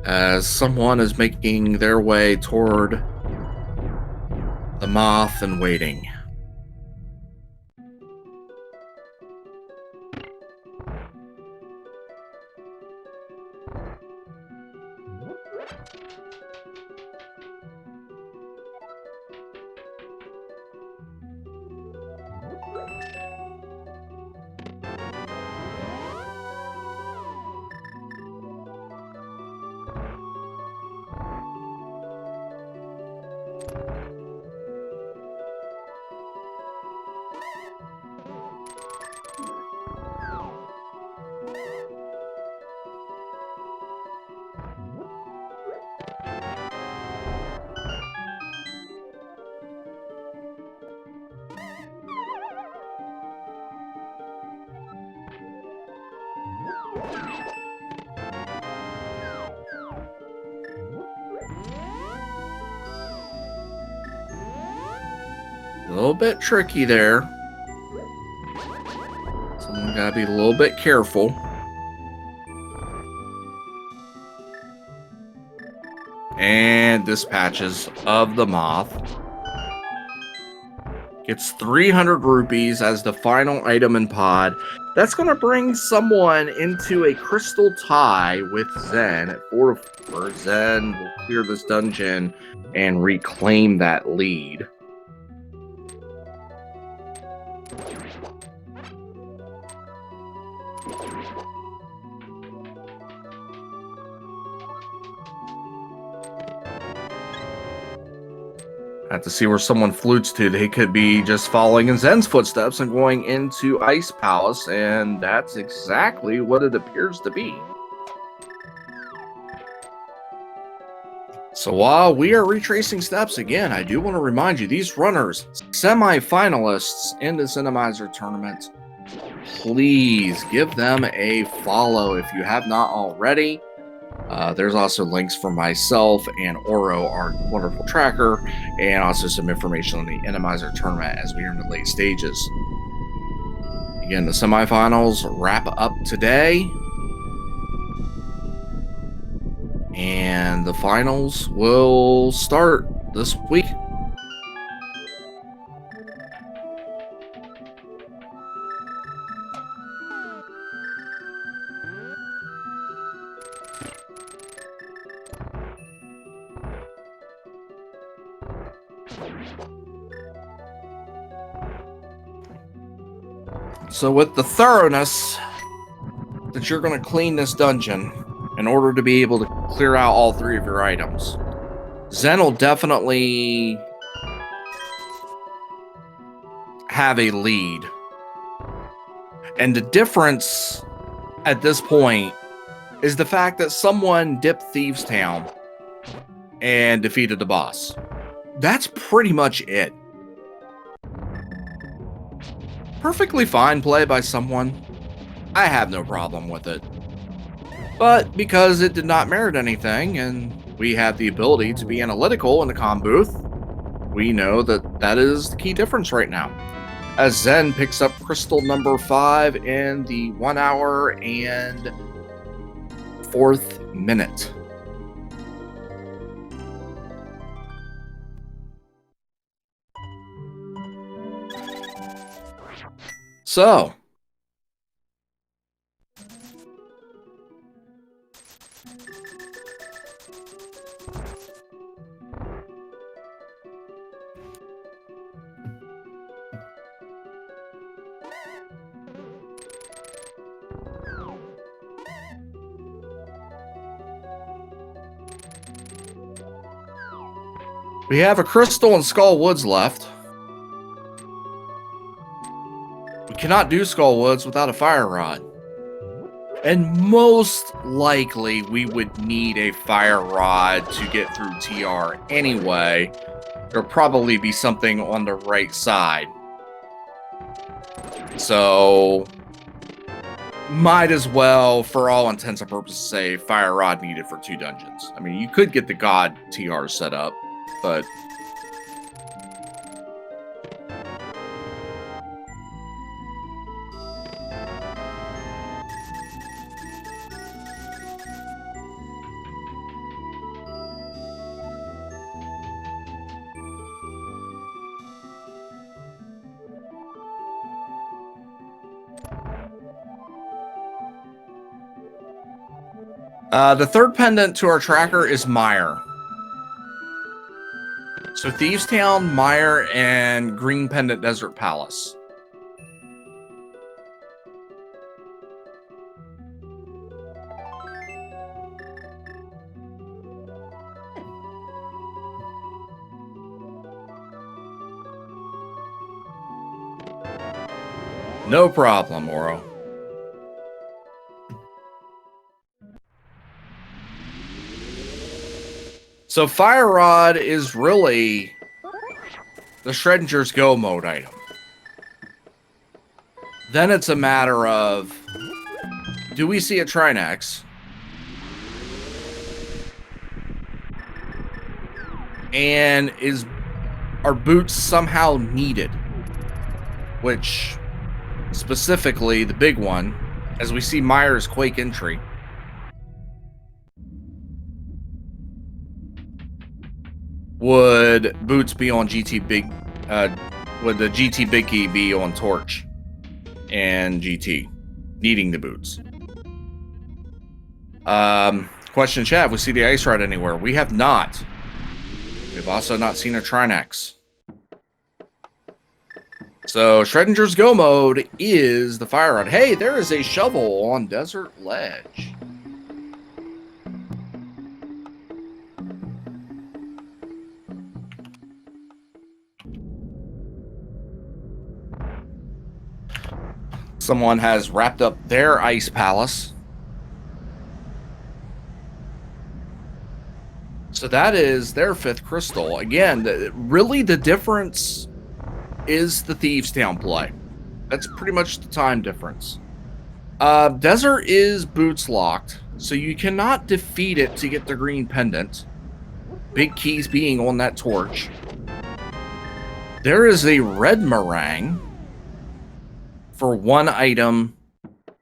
Speaker 1: As someone is making their way toward the moth and waiting. A little bit tricky there. Someone gotta be a little bit careful. And dispatches of the moth. Gets 300 rupees as the final item in pod. That's going to bring someone into a crystal tie with Zen at 4-4. Zen will clear this dungeon and reclaim that lead. I have to see where someone flutes to. They could be just following in Zen's footsteps and going into Ice Palace, and that's exactly what it appears to be. So while we are retracing steps again, I do want to remind you, these runners, semi-finalists in this Enemizer tournament, please give them a follow if you have not already. There's also links for myself and Oro, our wonderful tracker, and also some information on the Enemizer tournament as we are in the late stages. Again, the semifinals wrap up today, and the finals will start this week. So with the thoroughness that you're going to clean this dungeon in order to be able to clear out all 3 of your items, Zen will definitely have a lead. And the difference at this point is the fact that someone dipped Thieves Town and defeated the boss. That's pretty much it. Perfectly fine play by someone. I have no problem with it. But because it did not merit anything, and we have the ability to be analytical in the comm booth, we know that that is the key difference right now. As Zen picks up crystal number 5 in the 1 hour and 4th minute. So, we have a Crystal and Skull Woods left. We cannot do Skull Woods without a Fire Rod. And most likely, we would need a Fire Rod to get through TR anyway. There'll probably be something on the right side. So, might as well, for all intents and purposes, say Fire Rod needed for 2 dungeons. I mean, you could get the God TR set up, but... the 3rd pendant to our tracker is Mire. So Thieves Town, Mire, and Green Pendant Desert Palace. No problem, Oro. So Fire Rod is really the Schrodinger's Go mode item. Then it's a matter of, do we see a Trinex? And are boots somehow needed? Which, specifically, the big one, as we see Mire's Quake entry. Would boots be on GT Big? Would the GT Big Key be on Torch and GT, needing the boots? Question chat: have we seen the Ice Rod anywhere? We have not. We've also not seen a Trinex. So Schrodinger's Go mode is the Fire Rod. Hey, there is a shovel on Desert Ledge. Someone has wrapped up their ice palace. So that is their 5th crystal. Again, really the difference is the Thieves Town play. That's pretty much the time difference. Desert is boots locked, so you cannot defeat it to get the green pendant. Big keys being on that torch. There is a red meringue for 1 item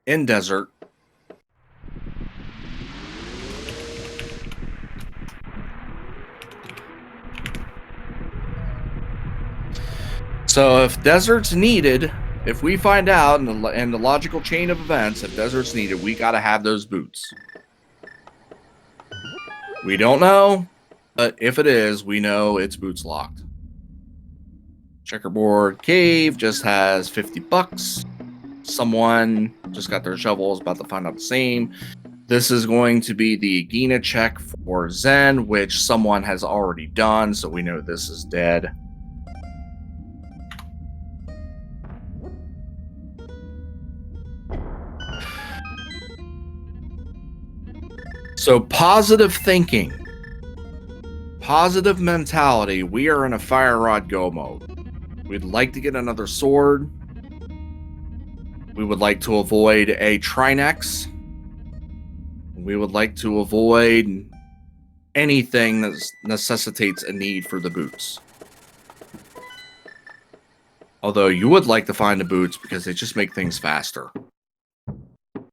Speaker 1: in Desert. So if Desert's needed, if we find out in the logical chain of events, if Desert's needed, we got to have those boots. We don't know, but if it is, we know it's boots locked. Checkerboard Cave just has 50 bucks. Someone just got their shovels, about to find out the same. This is going to be the Agahnim check for Zen, which someone has already done, so we know this is dead. So positive thinking, positive mentality. We are in a Fire Rod Go mode. We'd like to get another sword. We would like to avoid a Trinex. We would like to avoid anything that necessitates a need for the boots. Although you would like to find the boots because they just make things faster.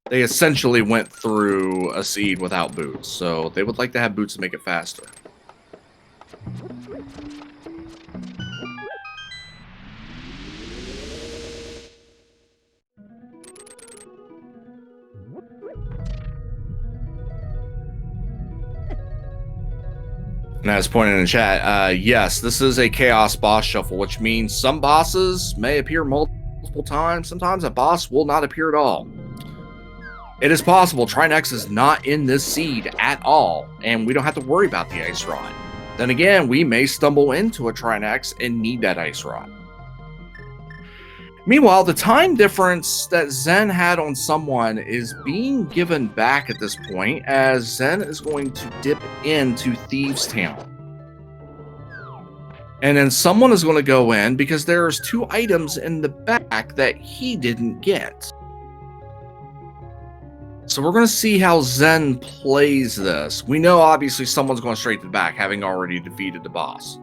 Speaker 1: they essentially went through a seed without boots, so they would like to have boots to make it faster. And as pointed in the chat, yes, this is a chaos boss shuffle, which means some bosses may appear multiple times. Sometimes a boss will not appear at all. It is possible Trinex is not in this seed at all, and we don't have to worry about the ice rod. Then again, we may stumble into a Trinex and need that ice rod. Meanwhile, the time difference that Zen had on someone is being given back at this point, as Zen is going to dip into Thieves Town. And then someone is going to go in because there's 2 items in the back that he didn't get. So we're going to see how Zen plays this. We know obviously someone's going straight to the back, having already defeated the boss.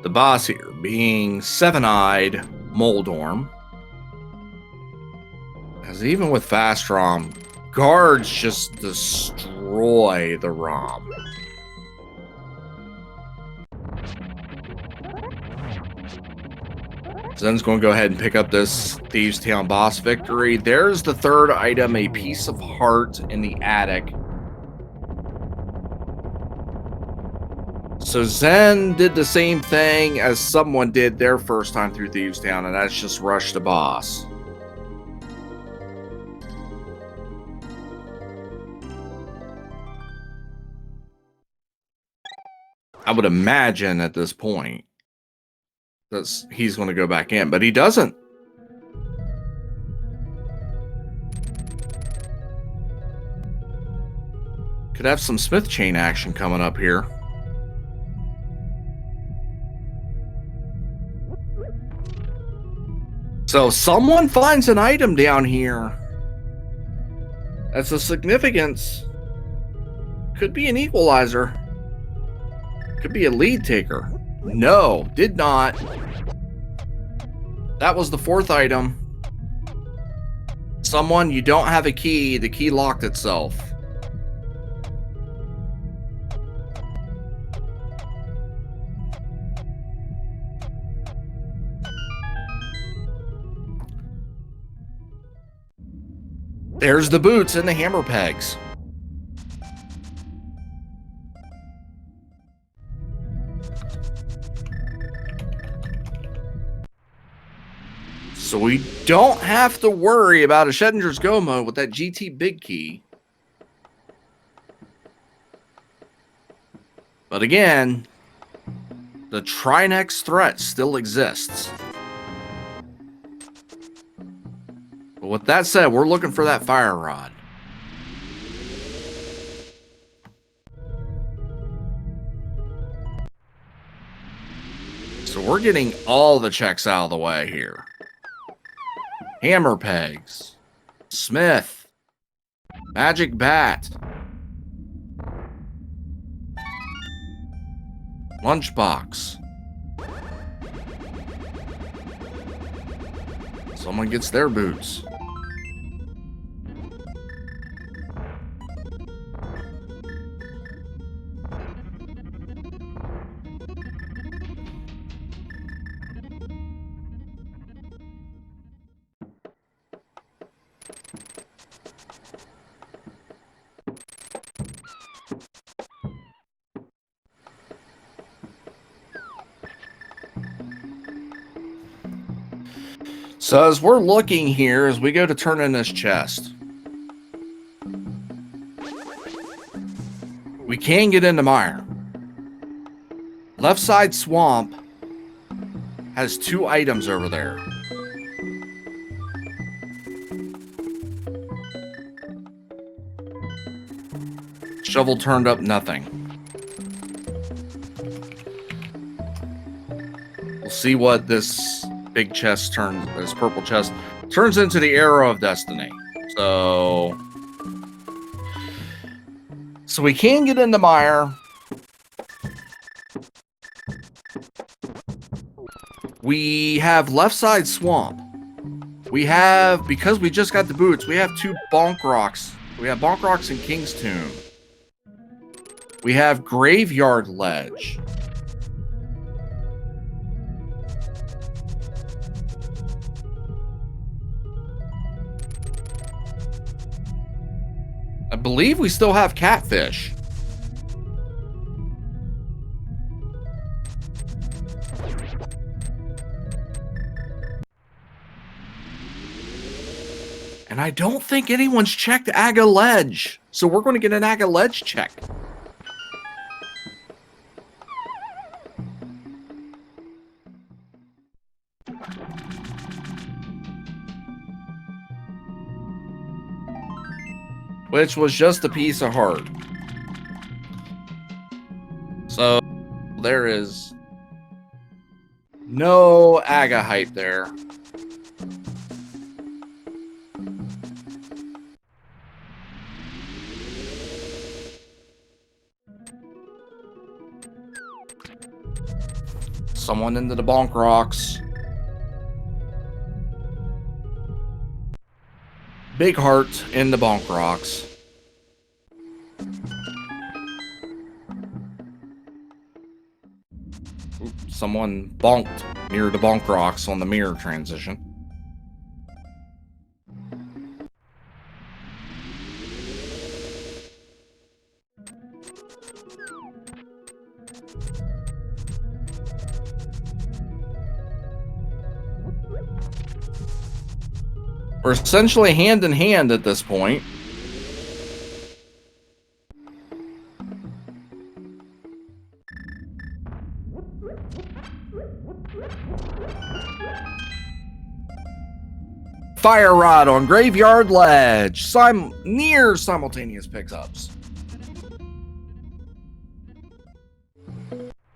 Speaker 1: The boss here being Seven-Eyed Moldorm. As even with Fast ROM, guards just destroy the ROM. Zen's going to go ahead and pick up this Thieves Town boss victory. There's the 3rd item, a piece of heart in the attic. So Zen did the same thing as someone did their first time through Thieves Town, and that's just rush the boss. I would imagine at this point that he's going to go back in, but he doesn't. Could have some Smith chain action coming up here. So someone finds an item down here. That's a significance. Could be an equalizer. Could be a lead taker. No, did not. That was the 4th item. Someone, you don't have a key. The key locked itself. There's the boots and the hammer pegs. So we don't have to worry about a Schrodinger's Go mode with that GT big key. But again, the Trinex threat still exists. But with that said, we're looking for that fire rod. So we're getting all the checks out of the way here. Hammer pegs. Smith. Magic bat. Lunchbox. Someone gets their boots. So as we're looking here, as we go to turn in this chest, we can get into mire. Left side swamp has 2 items over there. Shovel turned up nothing. We'll see what this big chest turns, this purple chest turns into the arrow of destiny. So we can get into Mire. We have left side swamp. We have, because we just got the boots, we have 2 bonk rocks. We have bonk rocks in King's Tomb. We have graveyard ledge. I believe we still have catfish. And I don't think anyone's checked Aga Ledge. So we're going to get an Aga Ledge check. Which was just a piece of heart. So there is no Aga hype there. Someone into the bonk rocks. Big heart in the bonk rocks. Oops, someone bonked near the bonk rocks on the mirror transition. We're essentially hand in hand at this point. Fire Rod on Graveyard Ledge. Near simultaneous pickups.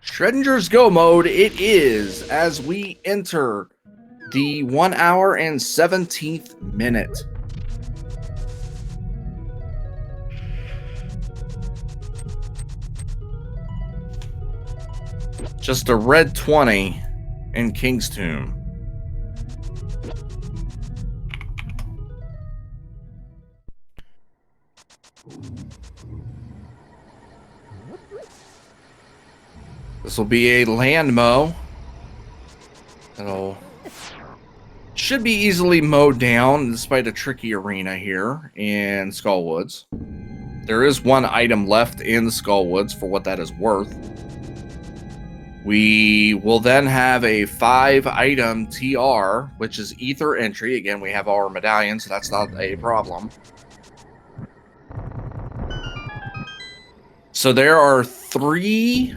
Speaker 1: Schrodinger's Go mode it is as we enter the 1 hour and 17th minute. Just a red 20 in King's Tomb. This will be a land mow. It'll should be easily mowed down despite a tricky arena here in Skullwoods. There is 1 item left in the Skullwoods for what that is worth. We will then have a 5-item TR, which is Ether entry. Again, we have our medallions, so that's not a problem. So there are 3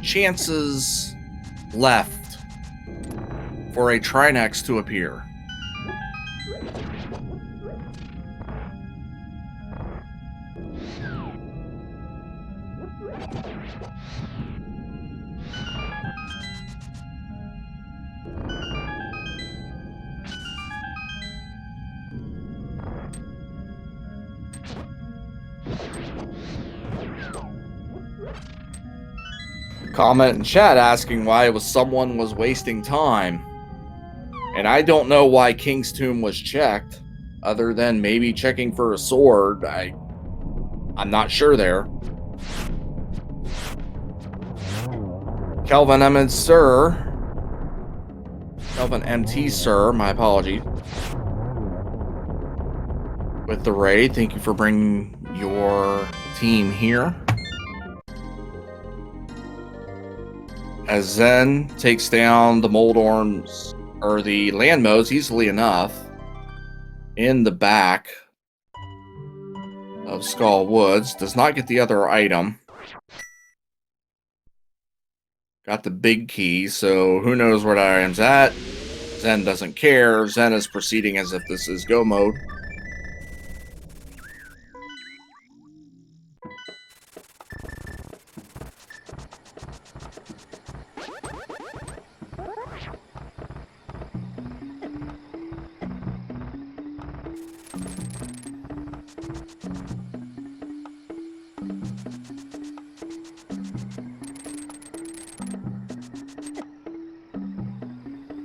Speaker 1: chances left for a Trinex to appear. Comment in chat asking why someone was wasting time. And I don't know why King's Tomb was checked, other than maybe checking for a sword. I'm not sure there. Kelvin Emmett, sir. Kelvin MT, sir. My apologies. With the raid, thank you for bringing your team here. As Zen takes down the Moldorms, or the land mows easily enough in the back of Skull Woods. Does not get the other item. Got the big key, so who knows where that item's at. Zen doesn't care. Zen is proceeding as if this is go mode.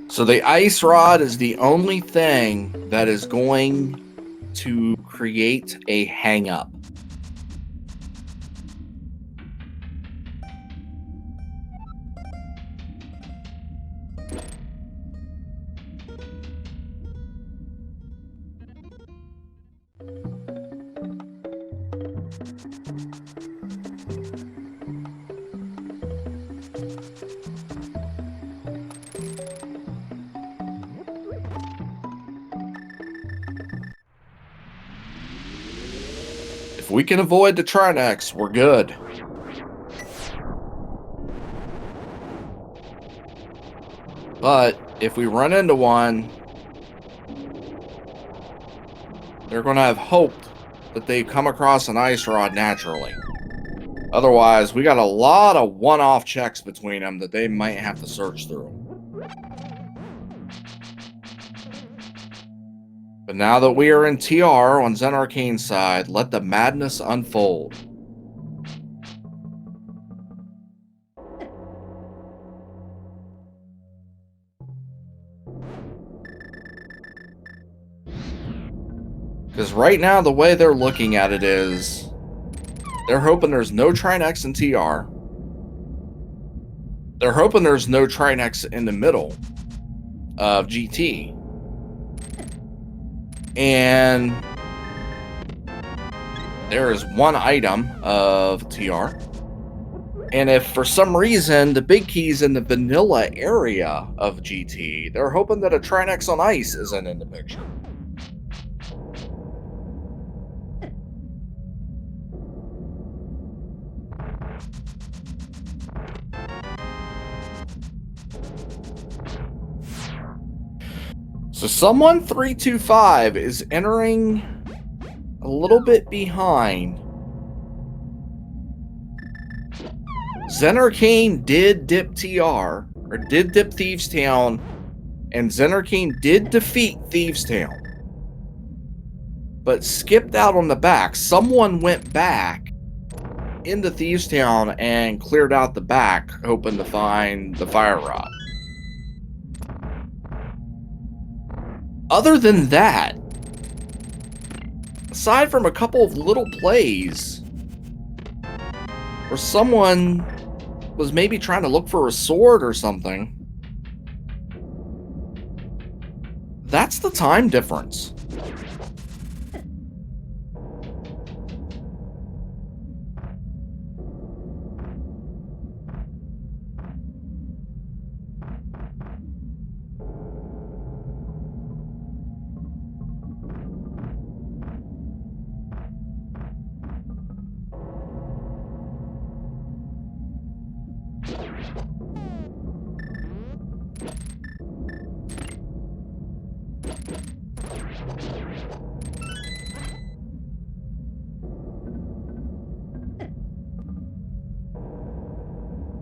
Speaker 1: So the ice rod is the only thing that is going to create a hang up. If we can avoid the Trinex, we're good. But if we run into one, they're going to have hoped that they come across an ice rod naturally. Otherwise, we got a lot of one-off checks between them that they might have to search through. But now that we are in TR on ZenArcane's side, let the madness unfold. Because right now, the way they're looking at it is, they're hoping there's no Trinex in TR. They're hoping there's no Trinex in the middle of GT. And there is one item of TR. And if for some reason the big key's in the vanilla area of GT, they're hoping that a Trinex on ice isn't in the picture. So someone325 is entering a little bit behind. ZenArcane did dip TR, or did dip Thieves Town, and ZenArcane did defeat Thieves Town, but skipped out on the back. Someone went back into Thieves Town and cleared out the back, hoping to find the fire rod. Other than that, aside from a couple of little plays where someone was maybe trying to look for a sword or something, that's the time difference.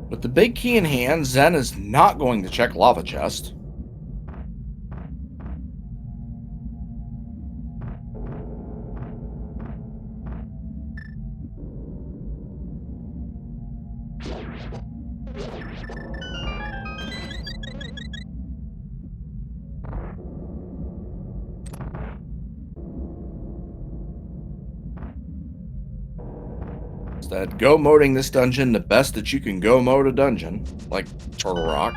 Speaker 1: With the big key in hand, Zen is not going to check lava chest. Instead, go moding this dungeon the best that you can go mode a dungeon, like Turtle Rock.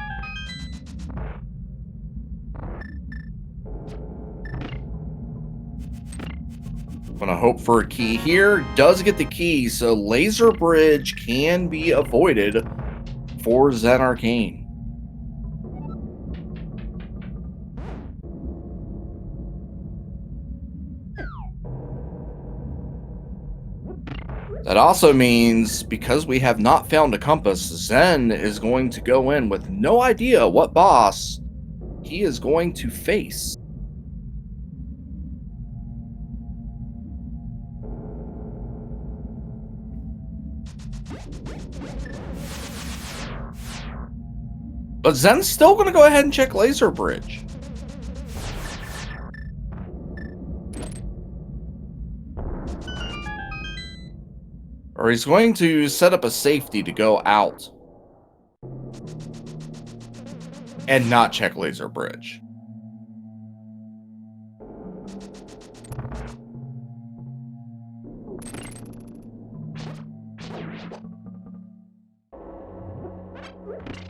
Speaker 1: Gonna hope for a key here. Does get the key, so Laser Bridge can be avoided for ZenArcane. That That also means, because we have not found a compass, Zen is going to go in with no idea what boss he is going to face. But Zen's still going to go ahead and check Laser Bridge. Or he's going to set up a safety to go out and not check Laser Bridge.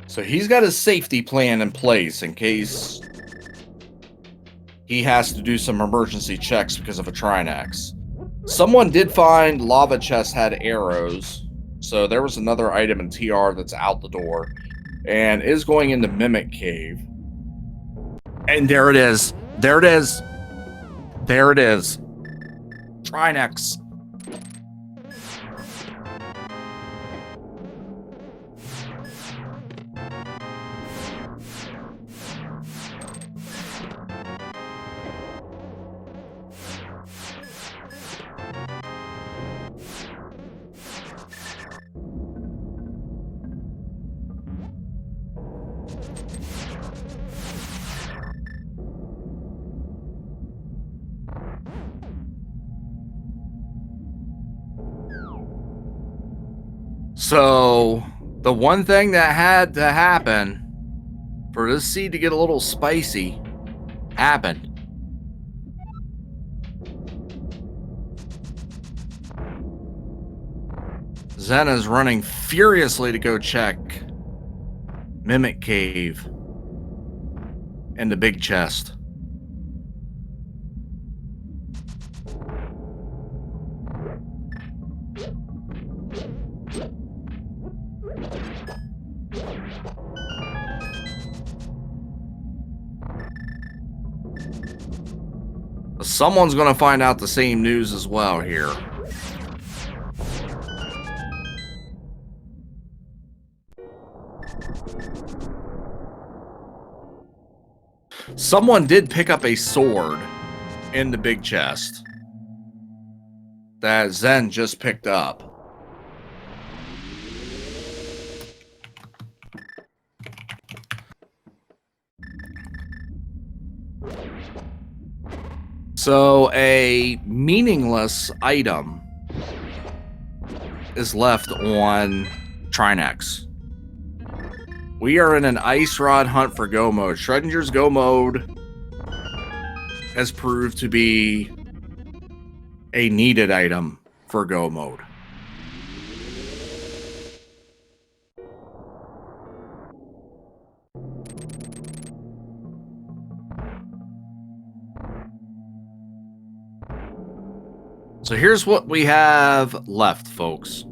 Speaker 1: So he's got his safety plan in place in case he has to do some emergency checks because of a Trinax. Someone did find lava chest had arrows, so there was another item in TR that's out the door and is going into Mimic Cave. And there it is. There it is. There it is. Trinax. So, the one thing that had to happen for this seed to get a little spicy happened. Zen is running furiously to go check Mimic Cave and the big chest. Someone's going to find out the same news as well here. Someone did pick up a sword in the big chest that Zen just picked up. So a meaningless item is left on Trinax. We are in an ice rod hunt for go mode. Schrodinger's go mode has proved to be a needed item for go mode. So here's what we have left, folks.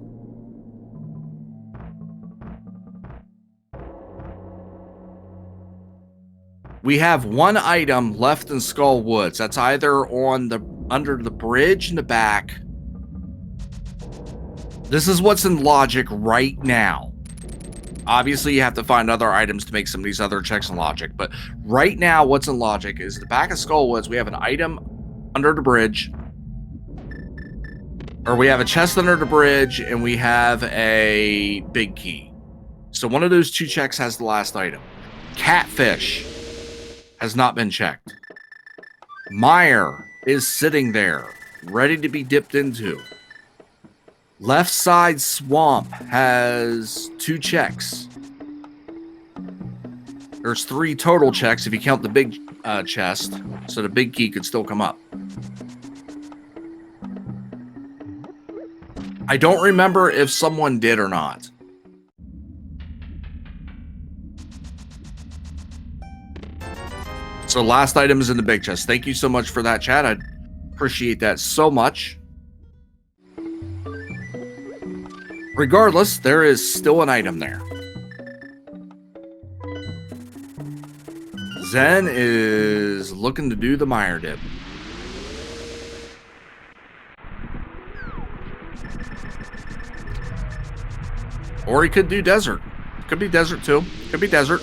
Speaker 1: We have one item left in Skull Woods. That's either on the under the bridge in the back. This is what's in logic right now. Obviously, you have to find other items to make some of these other checks in logic. But right now, what's in logic is the back of Skull Woods. We have an item under the bridge. Or we have a chest under the bridge, and we have a big key. So one of those two checks has the last item. Catfish has not been checked. Mire is sitting there, ready to be dipped into. Left side swamp has 2 checks. There's 3 total checks if you count the big chest, so the big key could still come up. I don't remember if someone did or not. So last item is in the big chest. Thank you so much for that, chat. I appreciate that so much. Regardless, there is still an item there. Zen is looking to do the mire dip. Or he could do desert. Could be desert too. Could be desert.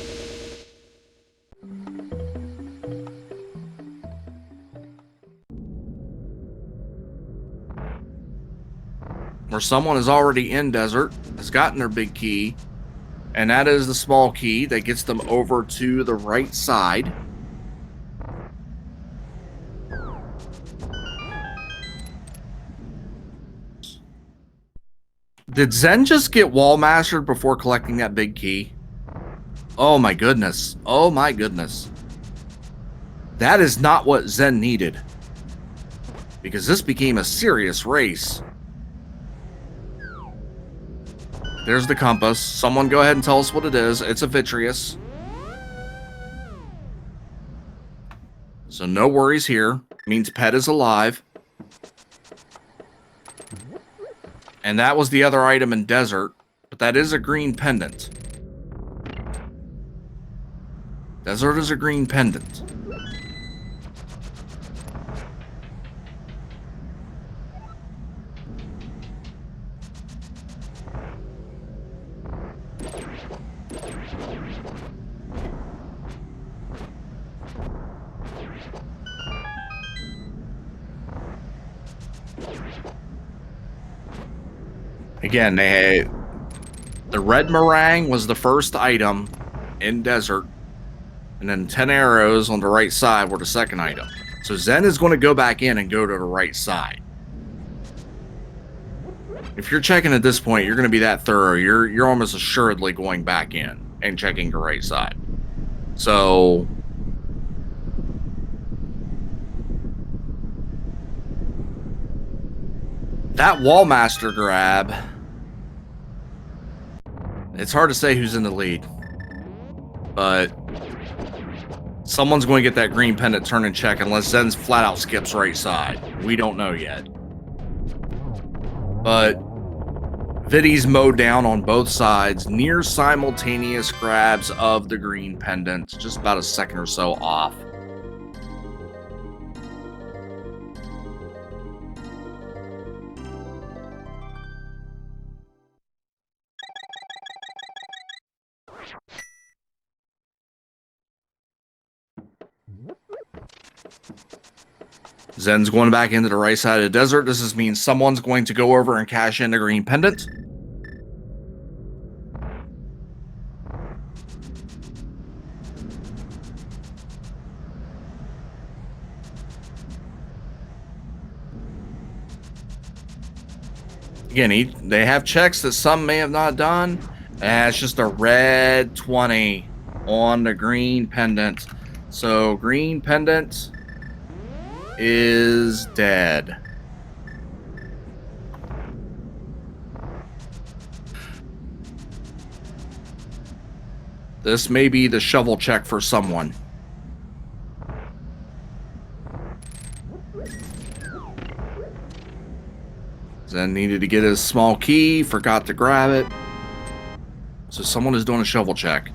Speaker 1: Or someone is already in desert, has gotten their big key, and that is the small key that gets them over to the right side. Did Zen just get wall mastered before collecting that big key? Oh my goodness. Oh my goodness. That is not what Zen needed. Because this became a serious race. There's the compass. Someone go ahead and tell us what it is. It's a vitreous. So no worries here. It means pet is alive. And that was the other item in desert. But that is a green pendant. Desert is a green pendant. Again, the red meringue was the first item in desert, and then 10 arrows on the right side were the second item. So Zen is going to go back in and go to the right side. If you're checking at this point, you're going to be that thorough. You're almost assuredly going back in and checking the right side. So that wall master grab, it's hard to say who's in the lead, but someone's going to get that green pendant turn and check unless Zen's flat out skips right side. We don't know yet. But Viddy's mowed down on both sides, near simultaneous grabs of the green pendant, just about a second or so off. Zen's going back into the right side of the desert. This means someone's going to go over and cash in the green pendant. Again, they have checks that some may have not done. And it's just a red 20 on the green pendant. So green pendant is dead. This may be the shovel check for someone. Zen needed to get his small key, forgot to grab it. So someone is doing a shovel check.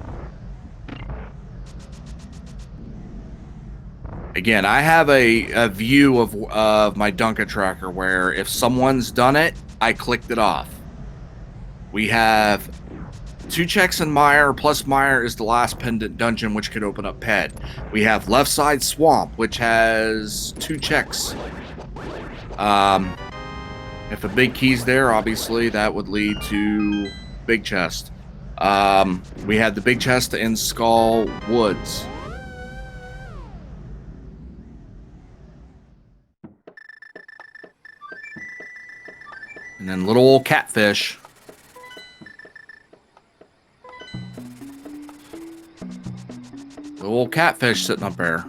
Speaker 1: Again, I have a view of my Dunka tracker where if someone's done it, I clicked it off. We have 2 checks in Mire, plus Mire is the last pendant dungeon, which could open up Ped. We have left side swamp, which has 2 checks. If a big key's there, obviously that would lead to big chest. We had the big chest in Skull Woods. And then little old catfish. Little old catfish sitting up there.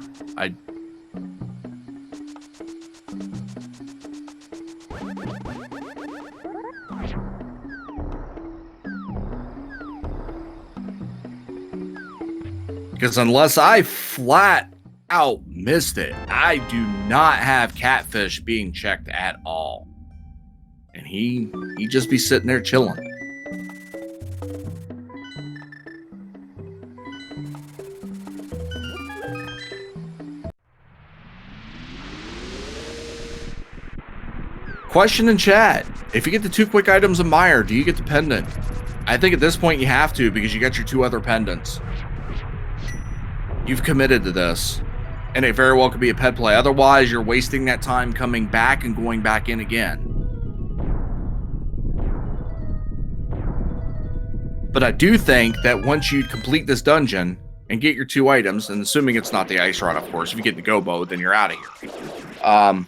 Speaker 1: Because unless I flat out missed it, I do not have catfish being checked at all. And he just be sitting there chilling. Question in chat. If you get the 2 quick items of Mire, do you get the pendant? I think at this point you have to, because you got your 2 other pendants. You've committed to this. And it very well could be a pet play. Otherwise, you're wasting that time coming back and going back in again. But I do think that once you complete this dungeon and get your 2 items, and assuming it's not the ice rod, of course, if you get the go bow, then you're out of here.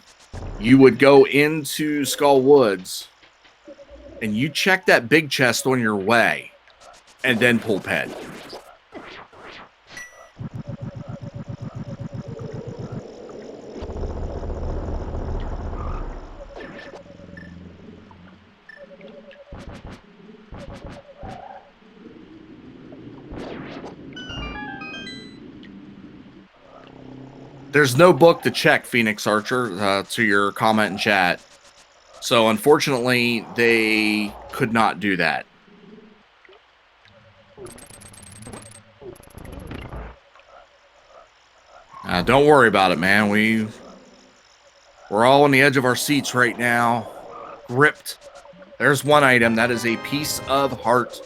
Speaker 1: You would go into Skull Woods, and you check that big chest on your way, and then pull ped. There's no book to check, Phoenix Archer, to your comment in chat. So, unfortunately, they could not do that. Don't worry about it, man. We're all on the edge of our seats right now. Gripped. There's one item. That is a piece of heart.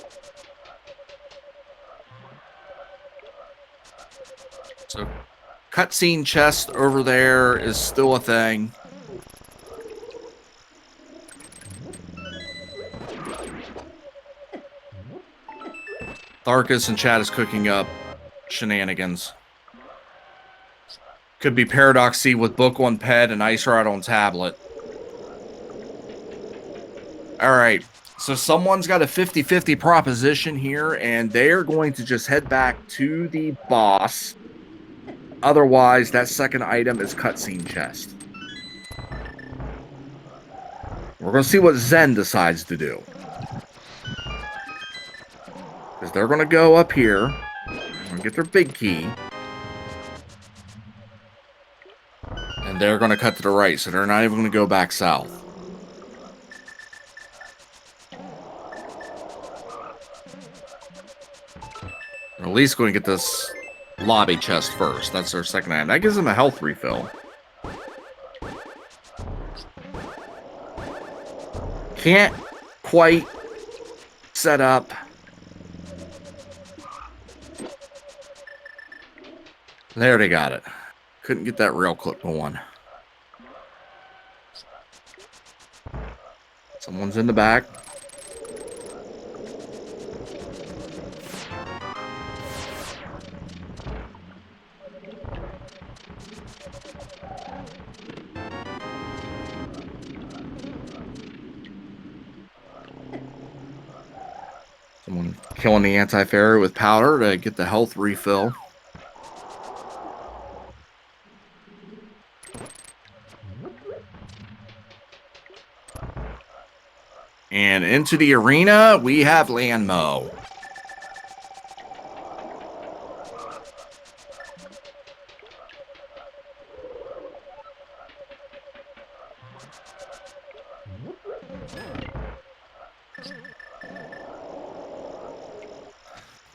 Speaker 1: So, cutscene chest over there is still a thing. Tharkus in chat is cooking up shenanigans. Could be Paradox C with book on ped and ice rod on tablet. Alright, so someone's got a 50-50 proposition here, and they're going to just head back to the boss. Otherwise, that second item is cutscene chest. We're going to see what Zen decides to do. Because they're going to go up here and get their big key. And they're going to cut to the right, so they're not even going to go back south. They're at least going to get this lobby chest first. That's their second item. That gives them a health refill. Can't quite set up. There, they got it. Couldn't get that rail clip going. Someone's in the back. Someone killing the anti-fairy with powder to get the health refill. And into the arena, we have Landmo.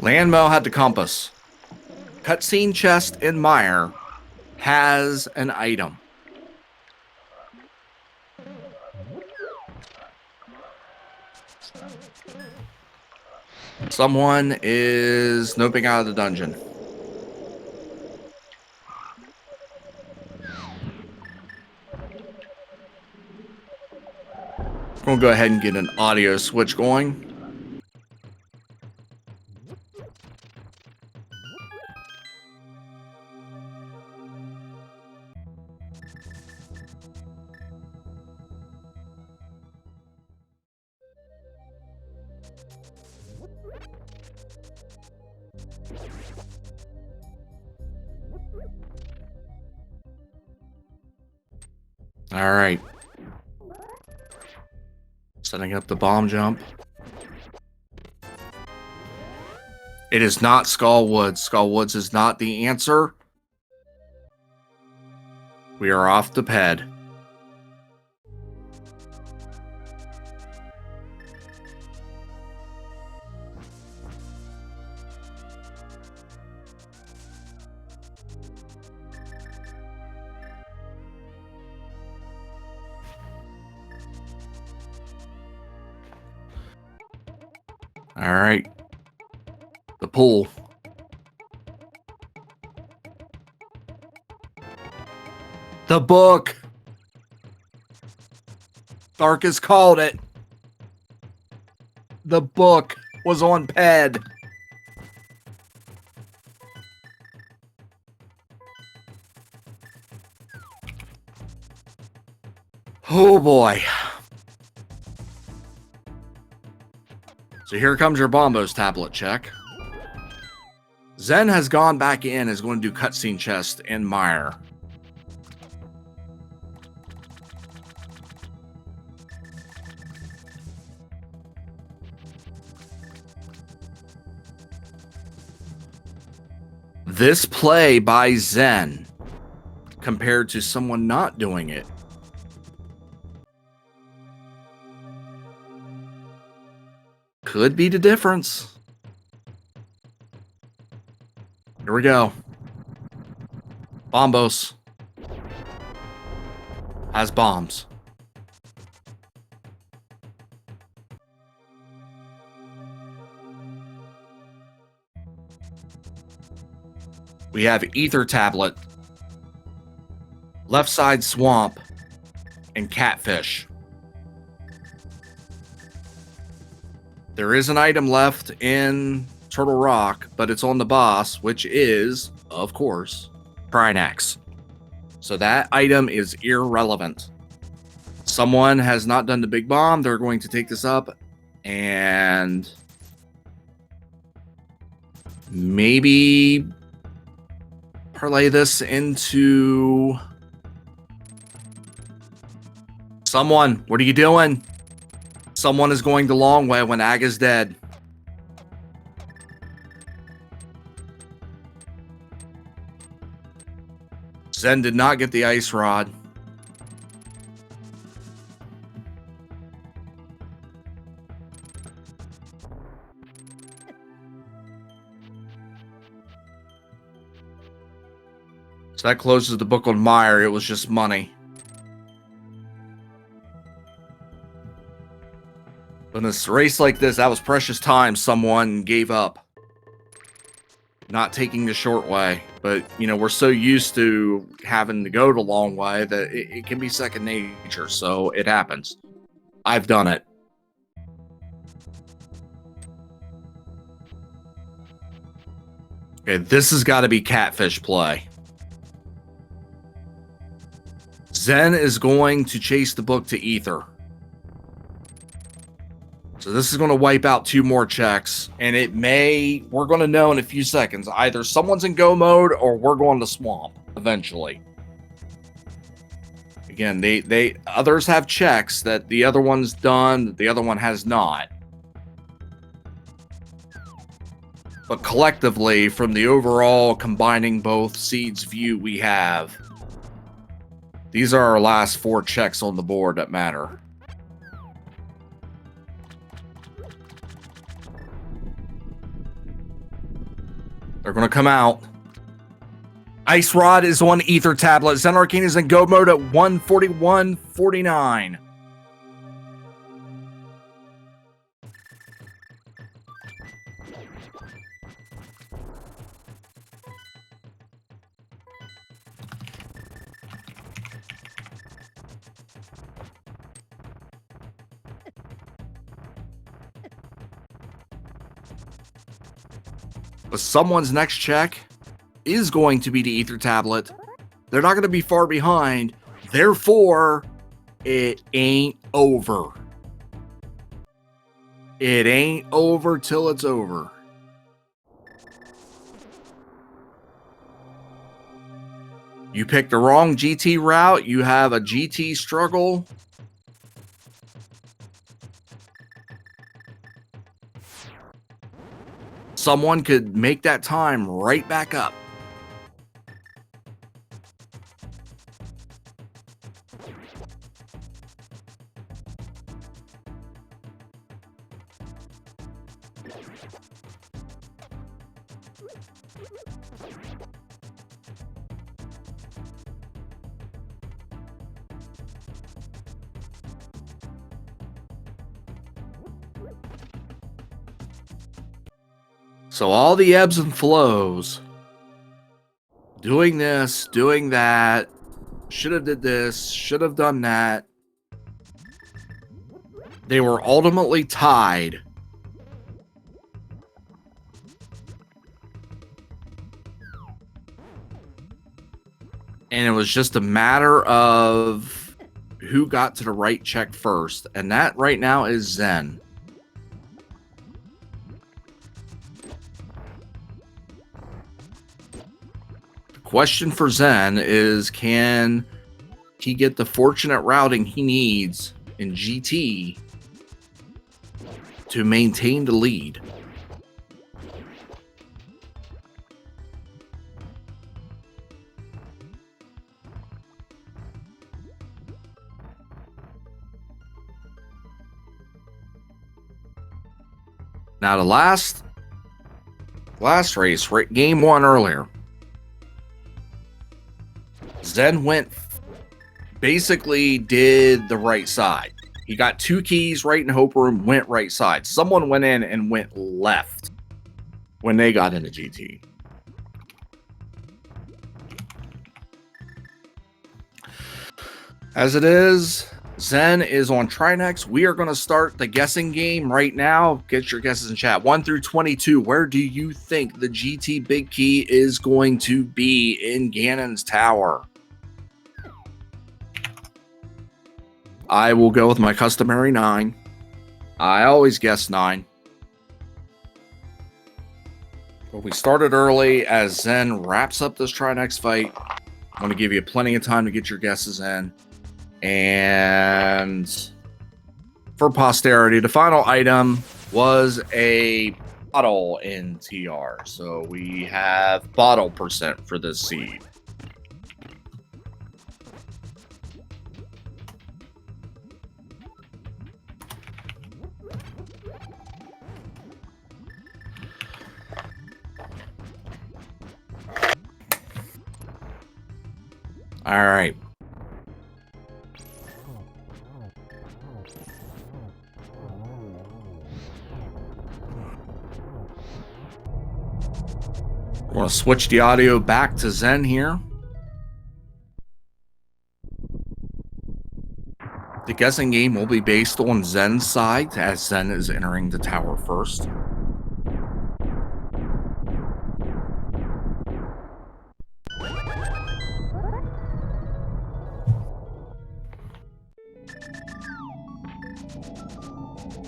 Speaker 1: Landmo had the compass. Cutscene chest in Mire has an item. Someone is noping out of the dungeon. We'll go ahead and get an audio switch going. All right. Setting up the bomb jump. It is not Skull Woods. Skull Woods is not the answer. We are off the ped. All right. The pool. The book. Darkus called it. The book was on ped. Oh boy. So here comes your Bombos tablet check. Zen has gone back in, is going to do cutscene chest and Mire. This play by Zen compared to someone not doing it could be the difference. Here we go. Bombos has bombs. We have Ether Tablet, Left Side Swamp, and Catfish. There is an item left in Turtle Rock, but it's on the boss, which is, of course, Trinax. So that item is irrelevant. Someone has not done the big bomb. They're going to take this up and maybe parlay this into someone. What are you doing? Someone is going the long way when Aga's dead. Zen did not get the ice rod. So that closes the book on Mire. It was just money. In this race like this, that was precious time someone gave up. Not taking the short way. But, you know, we're so used to having to go the long way that it can be second nature. So it happens. I've done it. Okay, this has got to be Catfish play. Zen is going to chase the book to Ether. So this is going to wipe out 2 more checks, and it may, we're going to know in a few seconds, either someone's in go mode or we're going to swamp eventually. Again, they others have checks that the other one's done, that the other one has not. But collectively, from the overall combining both seeds view we have, these are our last 4 checks on the board that matter. They're going to come out. Ice Rod is on Ether Tablet. ZenArcane is in go mode at 141.49. But someone's next check is going to be the Ether Tablet. They're not going to be far behind. Therefore, it ain't over. It ain't over till it's over. You picked the wrong GT route. You have a GT struggle. Someone could make that time right back up. So all the ebbs and flows, doing this, doing that, should have did this, should have done that. They were ultimately tied. And it was just a matter of who got to the right check first. And that right now is Zen. The question for Zen is, can he get the fortunate routing he needs in GT to maintain the lead? Now, the last race, right, game one earlier, Zen basically did the right side. He got 2 keys right in Hope Room, went right side. Someone went in and went left when they got into GT. As it is, Zen is on Trinex. We are going to start the guessing game right now. Get your guesses in chat. 1 through 22. Where do you think the GT big key is going to be in Ganon's tower? I will go with my customary 9. I always guess 9. But we started early as Zen wraps up this Trinex fight. I'm going to give you plenty of time to get your guesses in. And for posterity, the final item was a bottle in TR. So we have bottle percent for this seed. All right. I want to switch the audio back to Zen here. The guessing game will be based on Zen's side, as Zen is entering the tower first.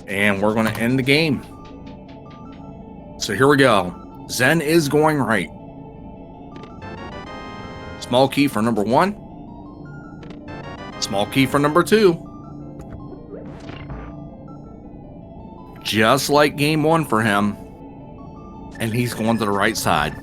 Speaker 1: And we're going to end the game. So here we go. Zen is going right. Small key for number 1. Small key for number 2. Just like game 1 for him. And he's going to the right side.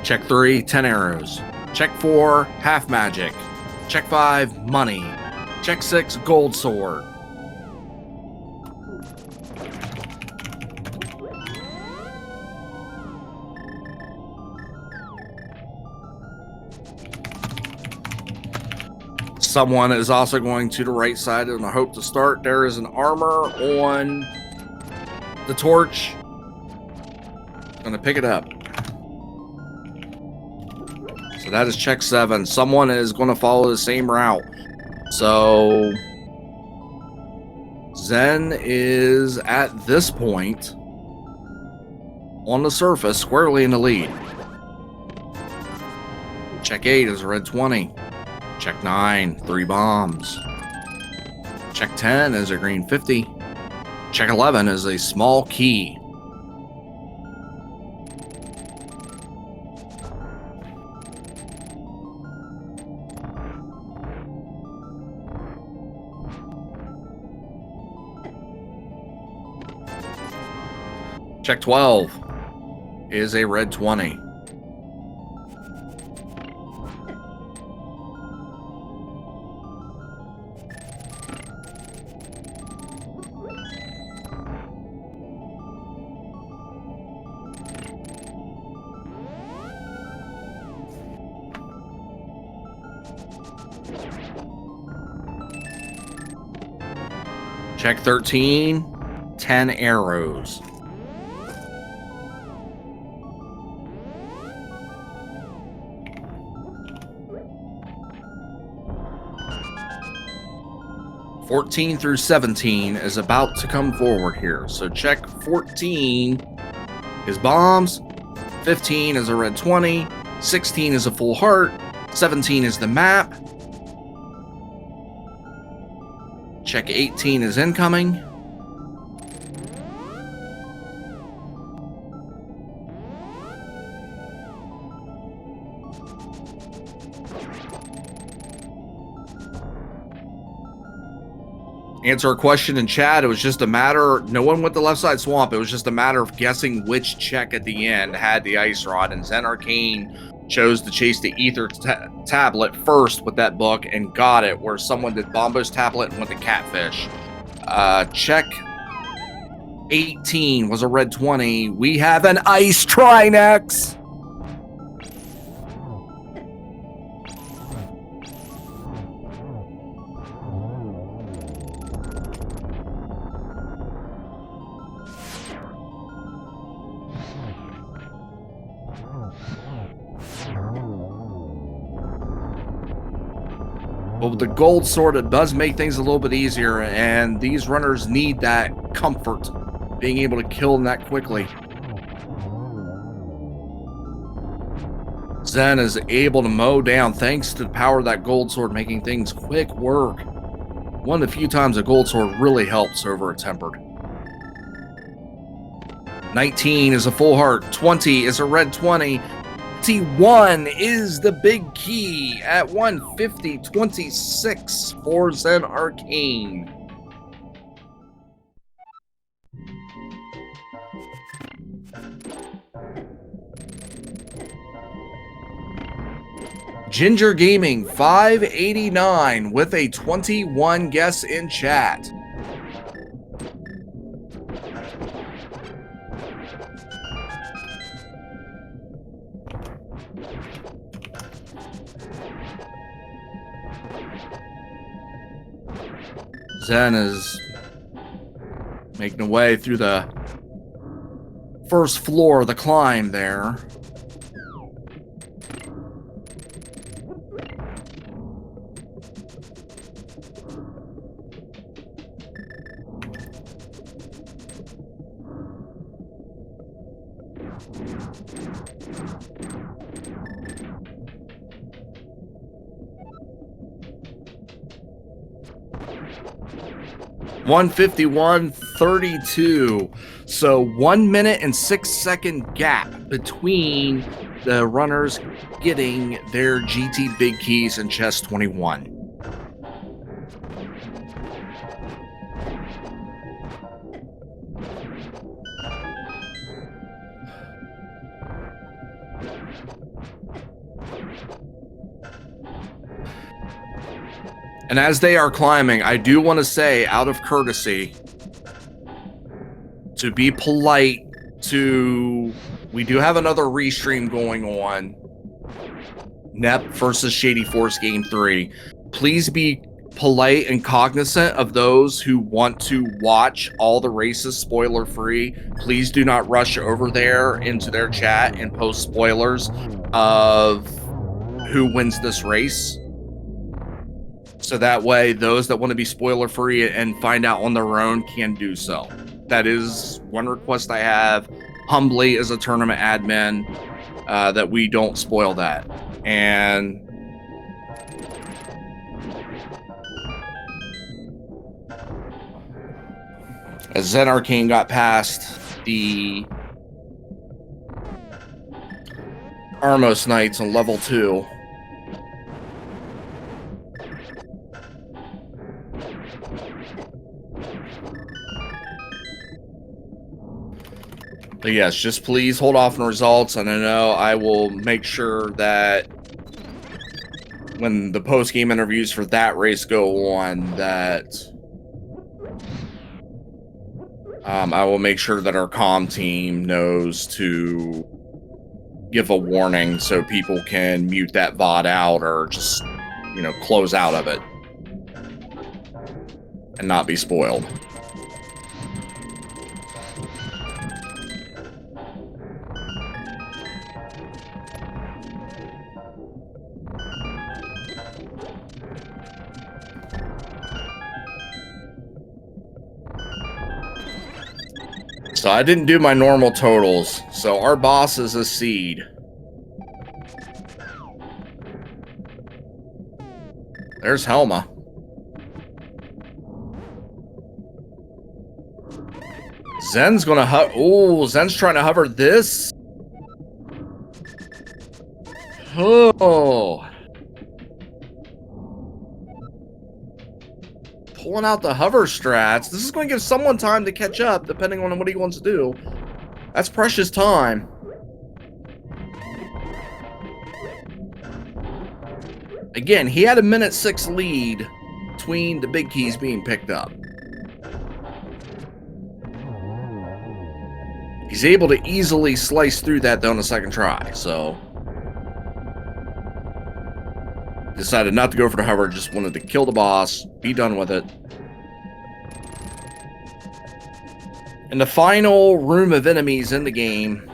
Speaker 1: Check 3, 10 arrows. Check 4, half magic. Check 5, money. Check 6, gold sword. Someone is also going to the right side and I hope to start. There is an armor on the torch. Gonna pick it up. So that is check 7. Someone is going to follow the same route. So Zen is at this point on the surface squarely in the lead. Check 8 is a red 20. Check 9, 3 bombs. Check 10 is a green 50. Check 11 is a small key. Check 12 is a red 20. Check 13, 10 arrows. (14 through 17 is about to come forward here. So check 14 is bombs, 15 is a red 20, 16 is a full heart, 17 is the map. Check 18 is incoming. Answer a question in chat. It was just a matter, no one went the left side swamp. It was just a matter of guessing which check at the end had the ice rod, and ZenArcane chose to chase the ether tablet first with that book and got it, where someone did Bombo's tablet and went to catfish. Check 18 was a red 20. We have an ice Trinex. But with the gold sword, it does make things a little bit easier, and these runners need that comfort, being able to kill them that quickly. Zen is able to mow down thanks to the power of that gold sword, making things quick work. One of the few times a gold sword really helps over a tempered. 19 is a full heart, 20 is a red 20. 21 is the big key at 150.26 for ZenArcane. Ginger Gaming 589 with a 21 guess in chat. Zen is making a way through the first floor of the climb there. (151.32). So 1 minute and 6 second gap between the runners getting their GT big keys in chest 21. And as they are climbing, I do want to say, out of courtesy, to be polite to... We do have another restream going on. NEP versus Shady Force Game 3. Please be polite and cognizant of those who want to watch all the races spoiler-free. Please do not rush over there into their chat and post spoilers of who wins this race. So that way, those that want to be spoiler-free and find out on their own can do so. That is one request I have, humbly, as a tournament admin, that we don't spoil that. And as ZenArcane got past the Armos Knights on level 2, but yes, just please hold off on results, and I know I will make sure that when the post-game interviews for that race go on, that I will make sure that our comm team knows to give a warning so people can mute that VOD out or just, you know, close out of it and not be spoiled. So I didn't do my normal totals. So our boss is a seed. There's Helma. Zen's gonna Zen's trying to hover this. Oh. Pulling out the hover strats. This is going to give someone time to catch up, depending on what he wants to do. That's precious time. Again, he had a 1:06 lead between the big keys being picked up. He's able to easily slice through that, though, on the second try, so... Decided not to go for the hover, just wanted to kill the boss, be done with it. In the final room of enemies in the game,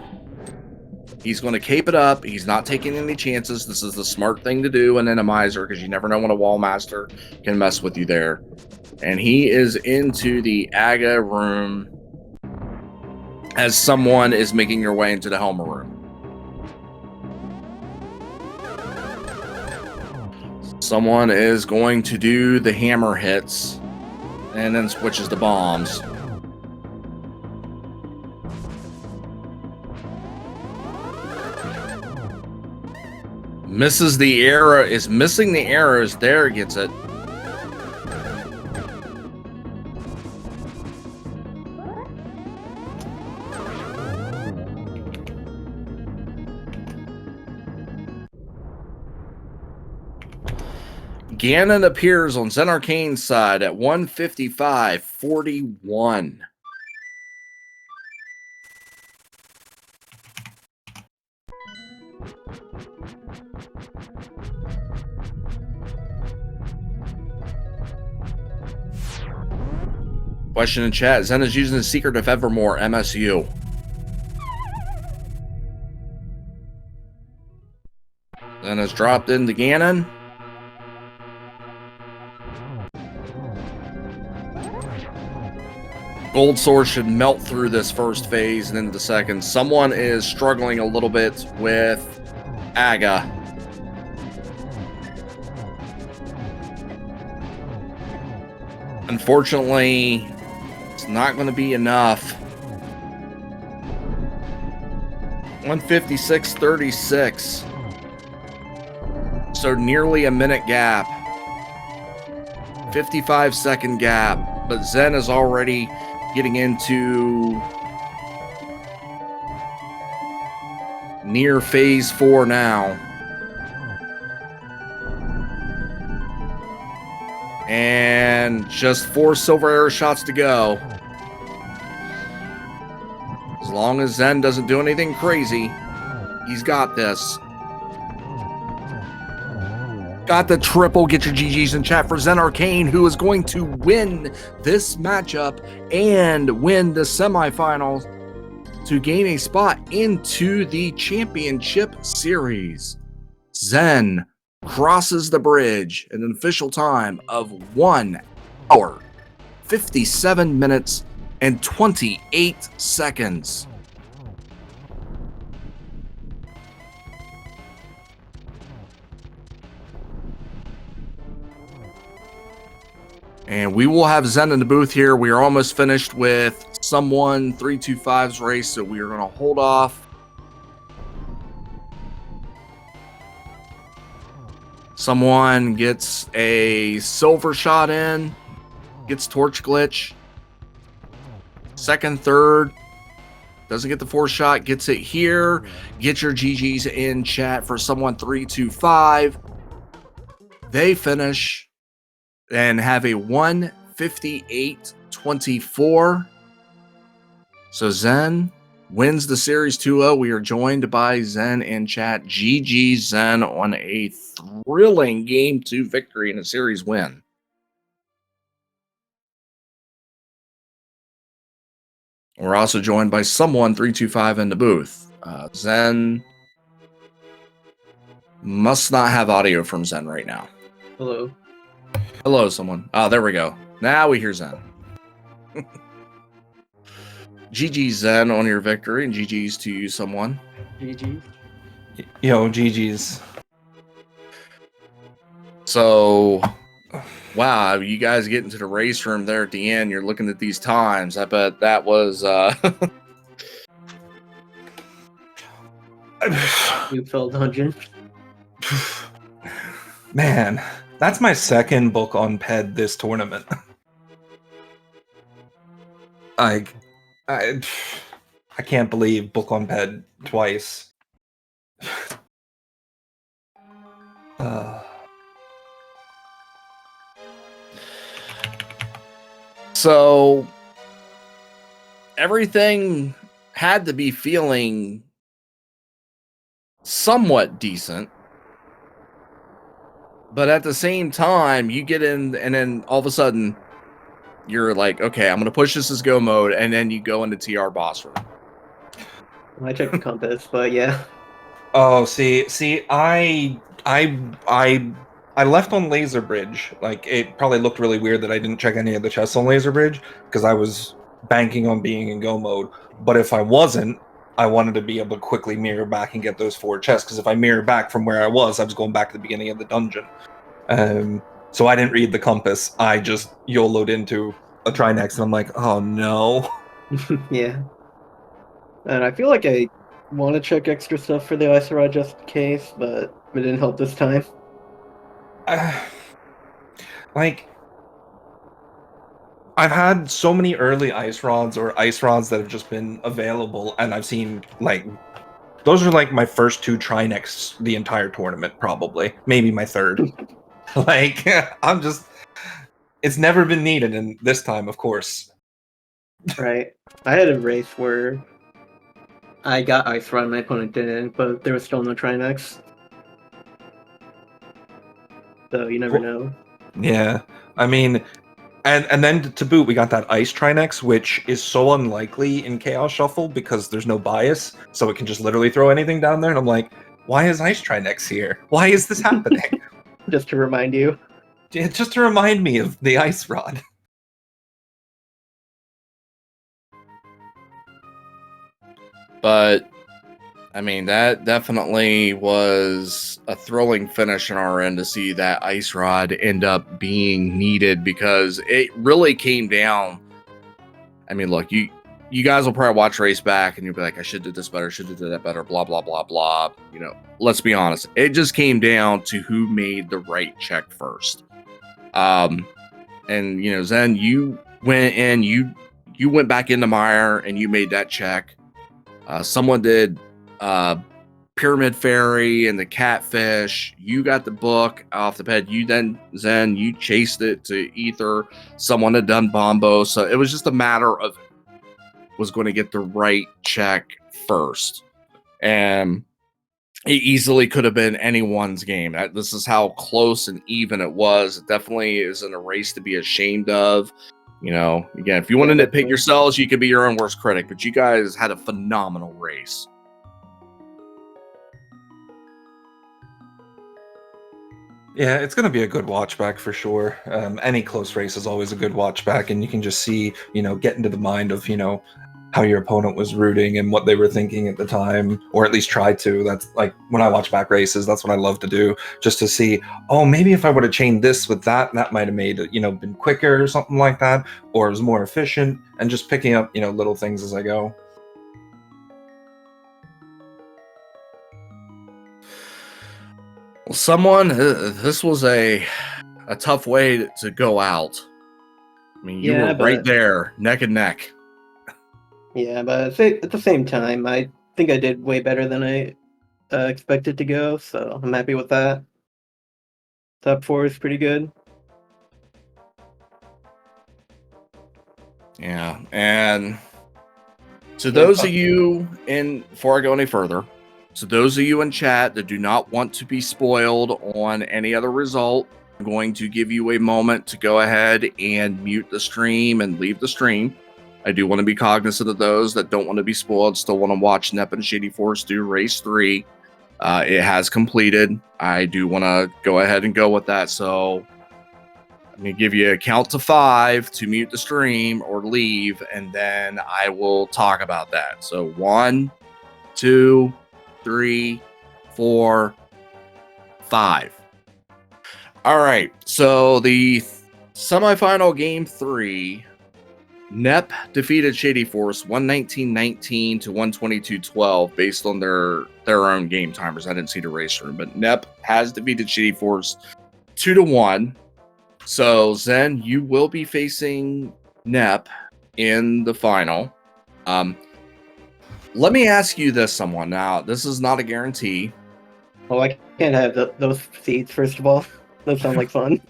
Speaker 1: he's going to cape it up. He's not taking any chances. This is the smart thing to do in Enemizer, because you never know when a wall master can mess with you there. And he is into the Aga room as someone is making their way into the Helma room. Someone is going to do the hammer hits and then switches to bombs. Misses the arrow, is missing the arrows. There, gets it. Ganon appears on ZenArcane's side at 155.41. Question in chat. Zen is using the secret of Evermore, MSU. Zen has dropped into Ganon. Gold Sword should melt through this first phase and into the second. Someone is struggling a little bit with Aga. Unfortunately, it's not going to be enough. 156.36. So nearly a minute gap. 55-second gap. But Zen is already getting into near phase 4 now. And just 4 silver arrow shots to go. As long as Zen doesn't do anything crazy, he's got this. Got the triple. Get your GGs in chat for ZenArcane, who is going to win this matchup and win the semifinals to gain a spot into the championship series. Zen crosses the bridge in an official time of 1 hour, 57 minutes, and 28 seconds. And we will have Zen in the booth here. We are almost finished with someone325's race, so we are going to hold off. Someone gets a silver shot in, gets torch glitch. Second, third, doesn't get the 4th shot, gets it here. Get your GGs in chat for someone325. They finish and have a 158.24. So Zen wins the series 2-0. We are joined by Zen in chat. GG Zen on a thrilling Game 2 victory and a series win. We're also joined by someone325 in the booth. Zen must not have audio from Zen right now.
Speaker 2: Hello.
Speaker 1: Hello, someone. Oh, there we go. Now we hear Zen. GG's Zen on your victory, and GG's to you, someone.
Speaker 2: GG's.
Speaker 3: Yo, GG's.
Speaker 1: So, wow, you guys get into the race room there at the end. You're looking at these times. I bet that was
Speaker 2: You fell dungeon.
Speaker 3: Man, that's my second book on PED this tournament. I can't believe book on PED twice.
Speaker 1: So everything had to be feeling somewhat decent, but at the same time, you get in, and then all of a sudden, you're like, okay, I'm gonna push this as go mode, and then you go into TR boss room.
Speaker 2: I checked the compass, but yeah.
Speaker 3: Oh, see, I left on Laser Bridge. Like, it probably looked really weird that I didn't check any of the chests on Laser Bridge because I was banking on being in go mode. But if I wasn't, I wanted to be able to quickly mirror back and get those 4 chests, because if I mirror back from where I was going back to the beginning of the dungeon. So I didn't read the compass. I just YOLO'd into a Trinex, and I'm like, oh no.
Speaker 2: Yeah. And I feel like I want to check extra stuff for the Ice Rod just in case, but it didn't help this time.
Speaker 3: Like, I've had so many early ice rods or ice rods that have just been available, and I've seen, like, those are like my first 2 Trinex the entire tournament, probably. Maybe my third. Like, I'm just, it's never been needed, and this time, of course.
Speaker 2: Right. I had a race where I got Ice Rod and my opponent didn't, but there was still no Trinex. So you never know.
Speaker 3: Yeah. I mean, and then to boot, we got that Ice Trinex, which is so unlikely in Chaos Shuffle because there's no bias, so it can just literally throw anything down there, and I'm like, why is Ice Trinex here? Why is this happening?
Speaker 2: Just to remind you.
Speaker 3: Just to remind me of the Ice Rod.
Speaker 1: But I mean, that definitely was a thrilling finish on our end to see that Ice Rod end up being needed, because it really came down. I mean, look, you guys will probably watch race back and you'll be like, I should do this better, should have did that better, blah, blah, blah, blah. You know, let's be honest. It just came down to who made the right check first. And, you know, Zen, you went in, you went back into Mire and you made that check. Someone did Pyramid Fairy and the Catfish. You got the book off the pad. You then, Zen, you chased it to Ether. Someone had done Bombo. So it was just a matter of was going to get the right check first. And it easily could have been anyone's game. This is how close and even it was. It definitely isn't a race to be ashamed of. You know, again, if you want to nitpick yourselves, you can be your own worst critic, but you guys had a phenomenal race.
Speaker 3: Yeah, it's going to be a good watch back for sure. Any close race is always a good watch back, and you can just see, you know, get into the mind of, you know, how your opponent was rooting and what they were thinking at the time, or at least try to. That's like when I watch back races, that's what I love to do, just to see, oh, maybe if I would have chained this with that might have made it, you know, been quicker or something like that, or it was more efficient, and just picking up, you know, little things as I go.
Speaker 1: Well, someone, this was a tough way to go out. I mean, you were right there, neck and neck.
Speaker 2: Yeah, but at the same time, I think I did way better than I expected to go, so I'm happy with that. Top 4 is pretty good.
Speaker 1: Yeah, and to those of you before I go any further, so those of you in chat that do not want to be spoiled on any other result, I'm going to give you a moment to go ahead and mute the stream and leave the stream. I do want to be cognizant of those that don't want to be spoiled, still want to watch Nep and Shady Force do race 3. It has completed. I do want to go ahead and go with that. So I'm going to give you a count to 5 to mute the stream or leave, and then I will talk about that. So 1, 2, 3, 4, 5. All right. So the semifinal game 3, NEP defeated Shady Force 119-19 to 122-12 based on their own game timers. I didn't see the race room, but NEP has defeated Shady Force 2-1. So, Zen, you will be facing NEP in the final. Let me ask you this, someone. Now, this is not a guarantee.
Speaker 2: Oh, I can't have those seats, first of all. Those sound like fun.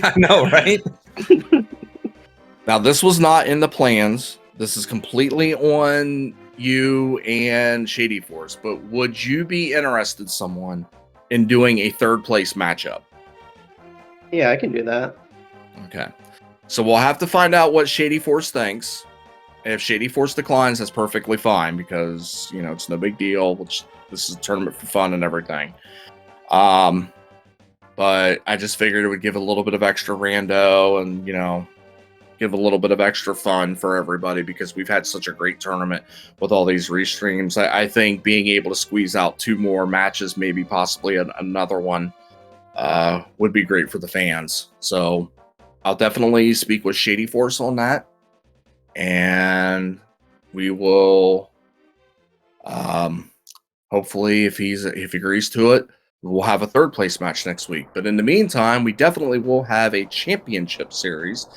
Speaker 3: I know, right?
Speaker 1: Now, this was not in the plans. This is completely on you and Shady Force. But would you be interested, someone, in doing a third place matchup?
Speaker 2: Yeah, I can do that.
Speaker 1: Okay. So we'll have to find out what Shady Force thinks. If Shady Force declines, that's perfectly fine because, you know, it's no big deal. This is a tournament for fun and everything. But I just figured it would give a little bit of extra rando and, you know, give a little bit of extra fun for everybody because we've had such a great tournament with all these restreams. I think being able to squeeze out 2 more matches, maybe possibly another one, would be great for the fans. So I'll definitely speak with Shady Force on that, and we will hopefully if he agrees to it, we'll have a third place match next week. But in the meantime, we definitely will have a championship series.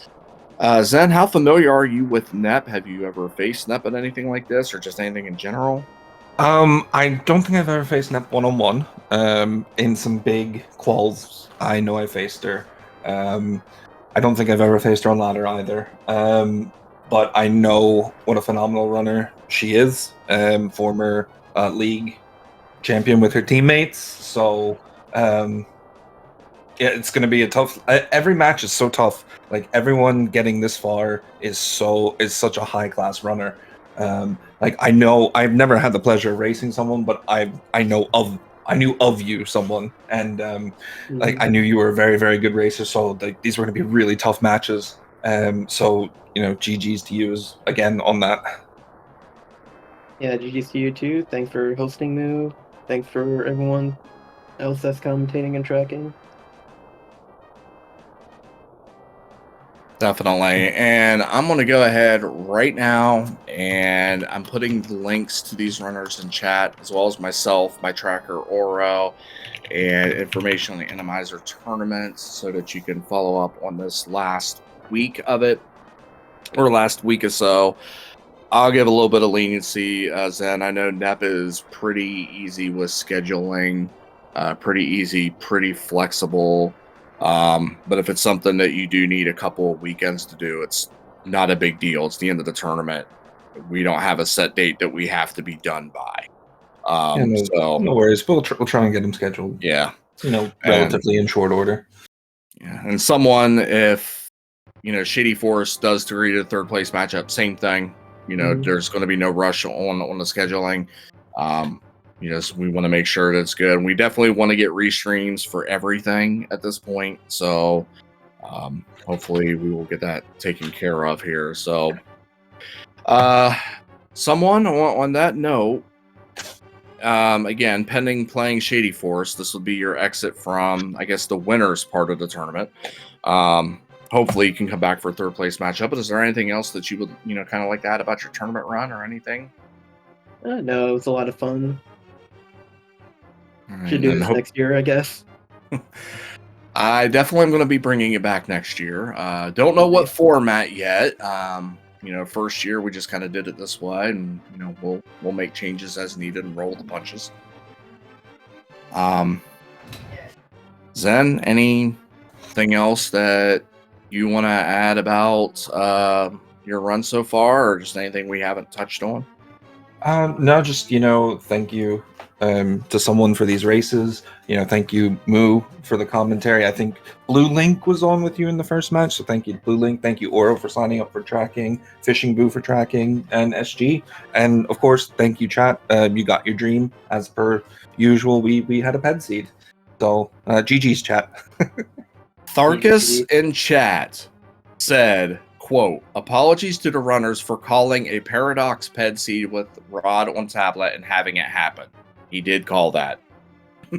Speaker 1: Zen, how familiar are you with NEP? Have you ever faced NEP at anything like this, or just anything in general?
Speaker 3: I don't think I've ever faced NEP one-on-one. In some big quals, I know I faced her. I don't think I've ever faced her on ladder either. But I know what a phenomenal runner she is. Former league champion with her teammates. So yeah, it's going to be a tough. Every match is so tough. Like everyone getting this far is such a high class runner. Like I know I've never had the pleasure of racing someone, but I knew of you, someone, and like I knew you were a very, very good racer. So like these were going to be really tough matches. So you know, GG's to you again on that.
Speaker 2: Yeah, GG's to you too. Thanks for hosting, Moo. Thanks for everyone else that's commentating and tracking.
Speaker 1: Definitely. And I'm going to go ahead right now and I'm putting the links to these runners in chat, as well as myself, my tracker, Oro, and information on the Enemizer tournament so that you can follow up on this last week of it, or last week or so. I'll give a little bit of leniency, Zen. I know NEP is pretty easy with scheduling, pretty easy, pretty flexible. But if it's something that you do need a couple of weekends to do, it's not a big deal. It's the end of the tournament. We don't have a set date that we have to be done by. So
Speaker 3: no worries. We'll try and get them scheduled.
Speaker 1: Yeah,
Speaker 3: you know, relatively in short order.
Speaker 1: Yeah, and someone, if you know, Shady Force does agree to the third place matchup, same thing. You know, there's going to be no rush on the scheduling. You know, so we want to make sure that it's good. And we definitely want to get restreams for everything at this point. So hopefully we will get that taken care of here. So someone on that note, again, pending playing Shady Force, this will be your exit from, I guess, the winners part of the tournament. Hopefully you can come back for a third place matchup. But is there anything else that you would, you know, kind of like that about your tournament run or anything?
Speaker 2: No, it was a lot of fun.
Speaker 1: Right,
Speaker 2: should do this next year, I guess.
Speaker 1: I definitely am going to be bringing it back next year. Don't know what format yet. You know, first year we just kind of did it this way, and you know we'll make changes as needed and roll the punches. Zen, anything else that you want to add about your run so far, or just anything we haven't touched on?
Speaker 3: No, just, you know, thank you to someone for these races. You know, thank you, Moo, for the commentary. I think Blue Link was on with you in the first match, so thank you to Blue Link. Thank you, Oro, for signing up for tracking, Fishing Boo for tracking, and SG. And, of course, thank you, chat. You got your dream. As per usual, we had a ped seed. So, GG's, chat.
Speaker 1: Tharkus in chat said, quote, apologies to the runners for calling a paradox ped seed with rod on tablet and having it happen. He did call that.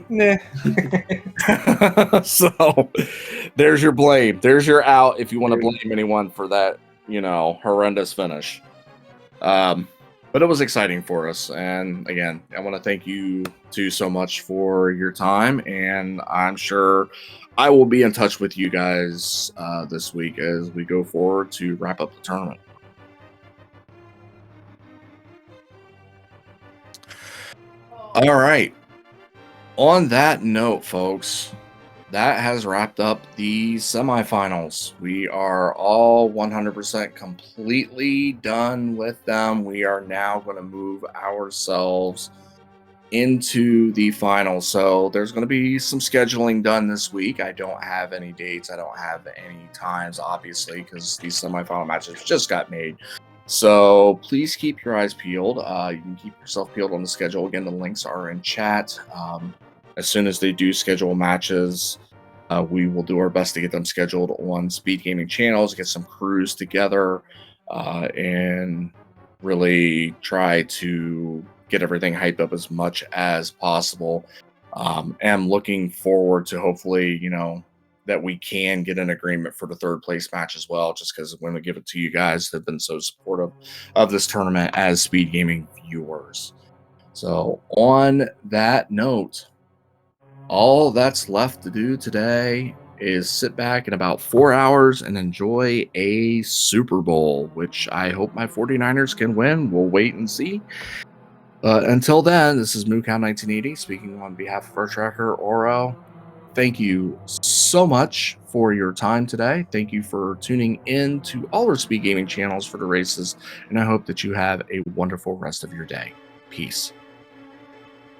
Speaker 3: Nah.
Speaker 1: So there's your blame. There's your out if you want to blame anyone for that, horrendous finish. But it was exciting for us. And again, I want to thank you two so much for your time. And I'm sure I will be in touch with you guys this week as we go forward to wrap up the tournament. All right. On that note, folks, that has wrapped up the semifinals. We are all 100% completely done with them. We are now going to move ourselves into the finals. So there's going to be some scheduling done this week. I don't have any dates. I don't have any times, obviously, because these semifinal matches just got made. So please keep your eyes peeled. You can keep yourself peeled on the schedule. Again, the links are in chat. As soon as they do schedule matches, we will do our best to get them scheduled on SpeedGaming channels, get some crews together, and really try to get everything hyped up as much as possible. I'm looking forward to hopefully, that we can get an agreement for the third place match as well, just because when we give it to you guys have been so supportive of this tournament as SpeedGaming viewers. So on that note, all that's left to do today is sit back in about 4 hours and enjoy a Super Bowl, which I hope my 49ers can win. We'll wait and see. Until then, this is MooCow1980 speaking on behalf of our tracker, Oro. Thank you so much for your time today. Thank you for tuning in to all our SpeedGaming channels for the races, and I hope that you have a wonderful rest of your day. Peace.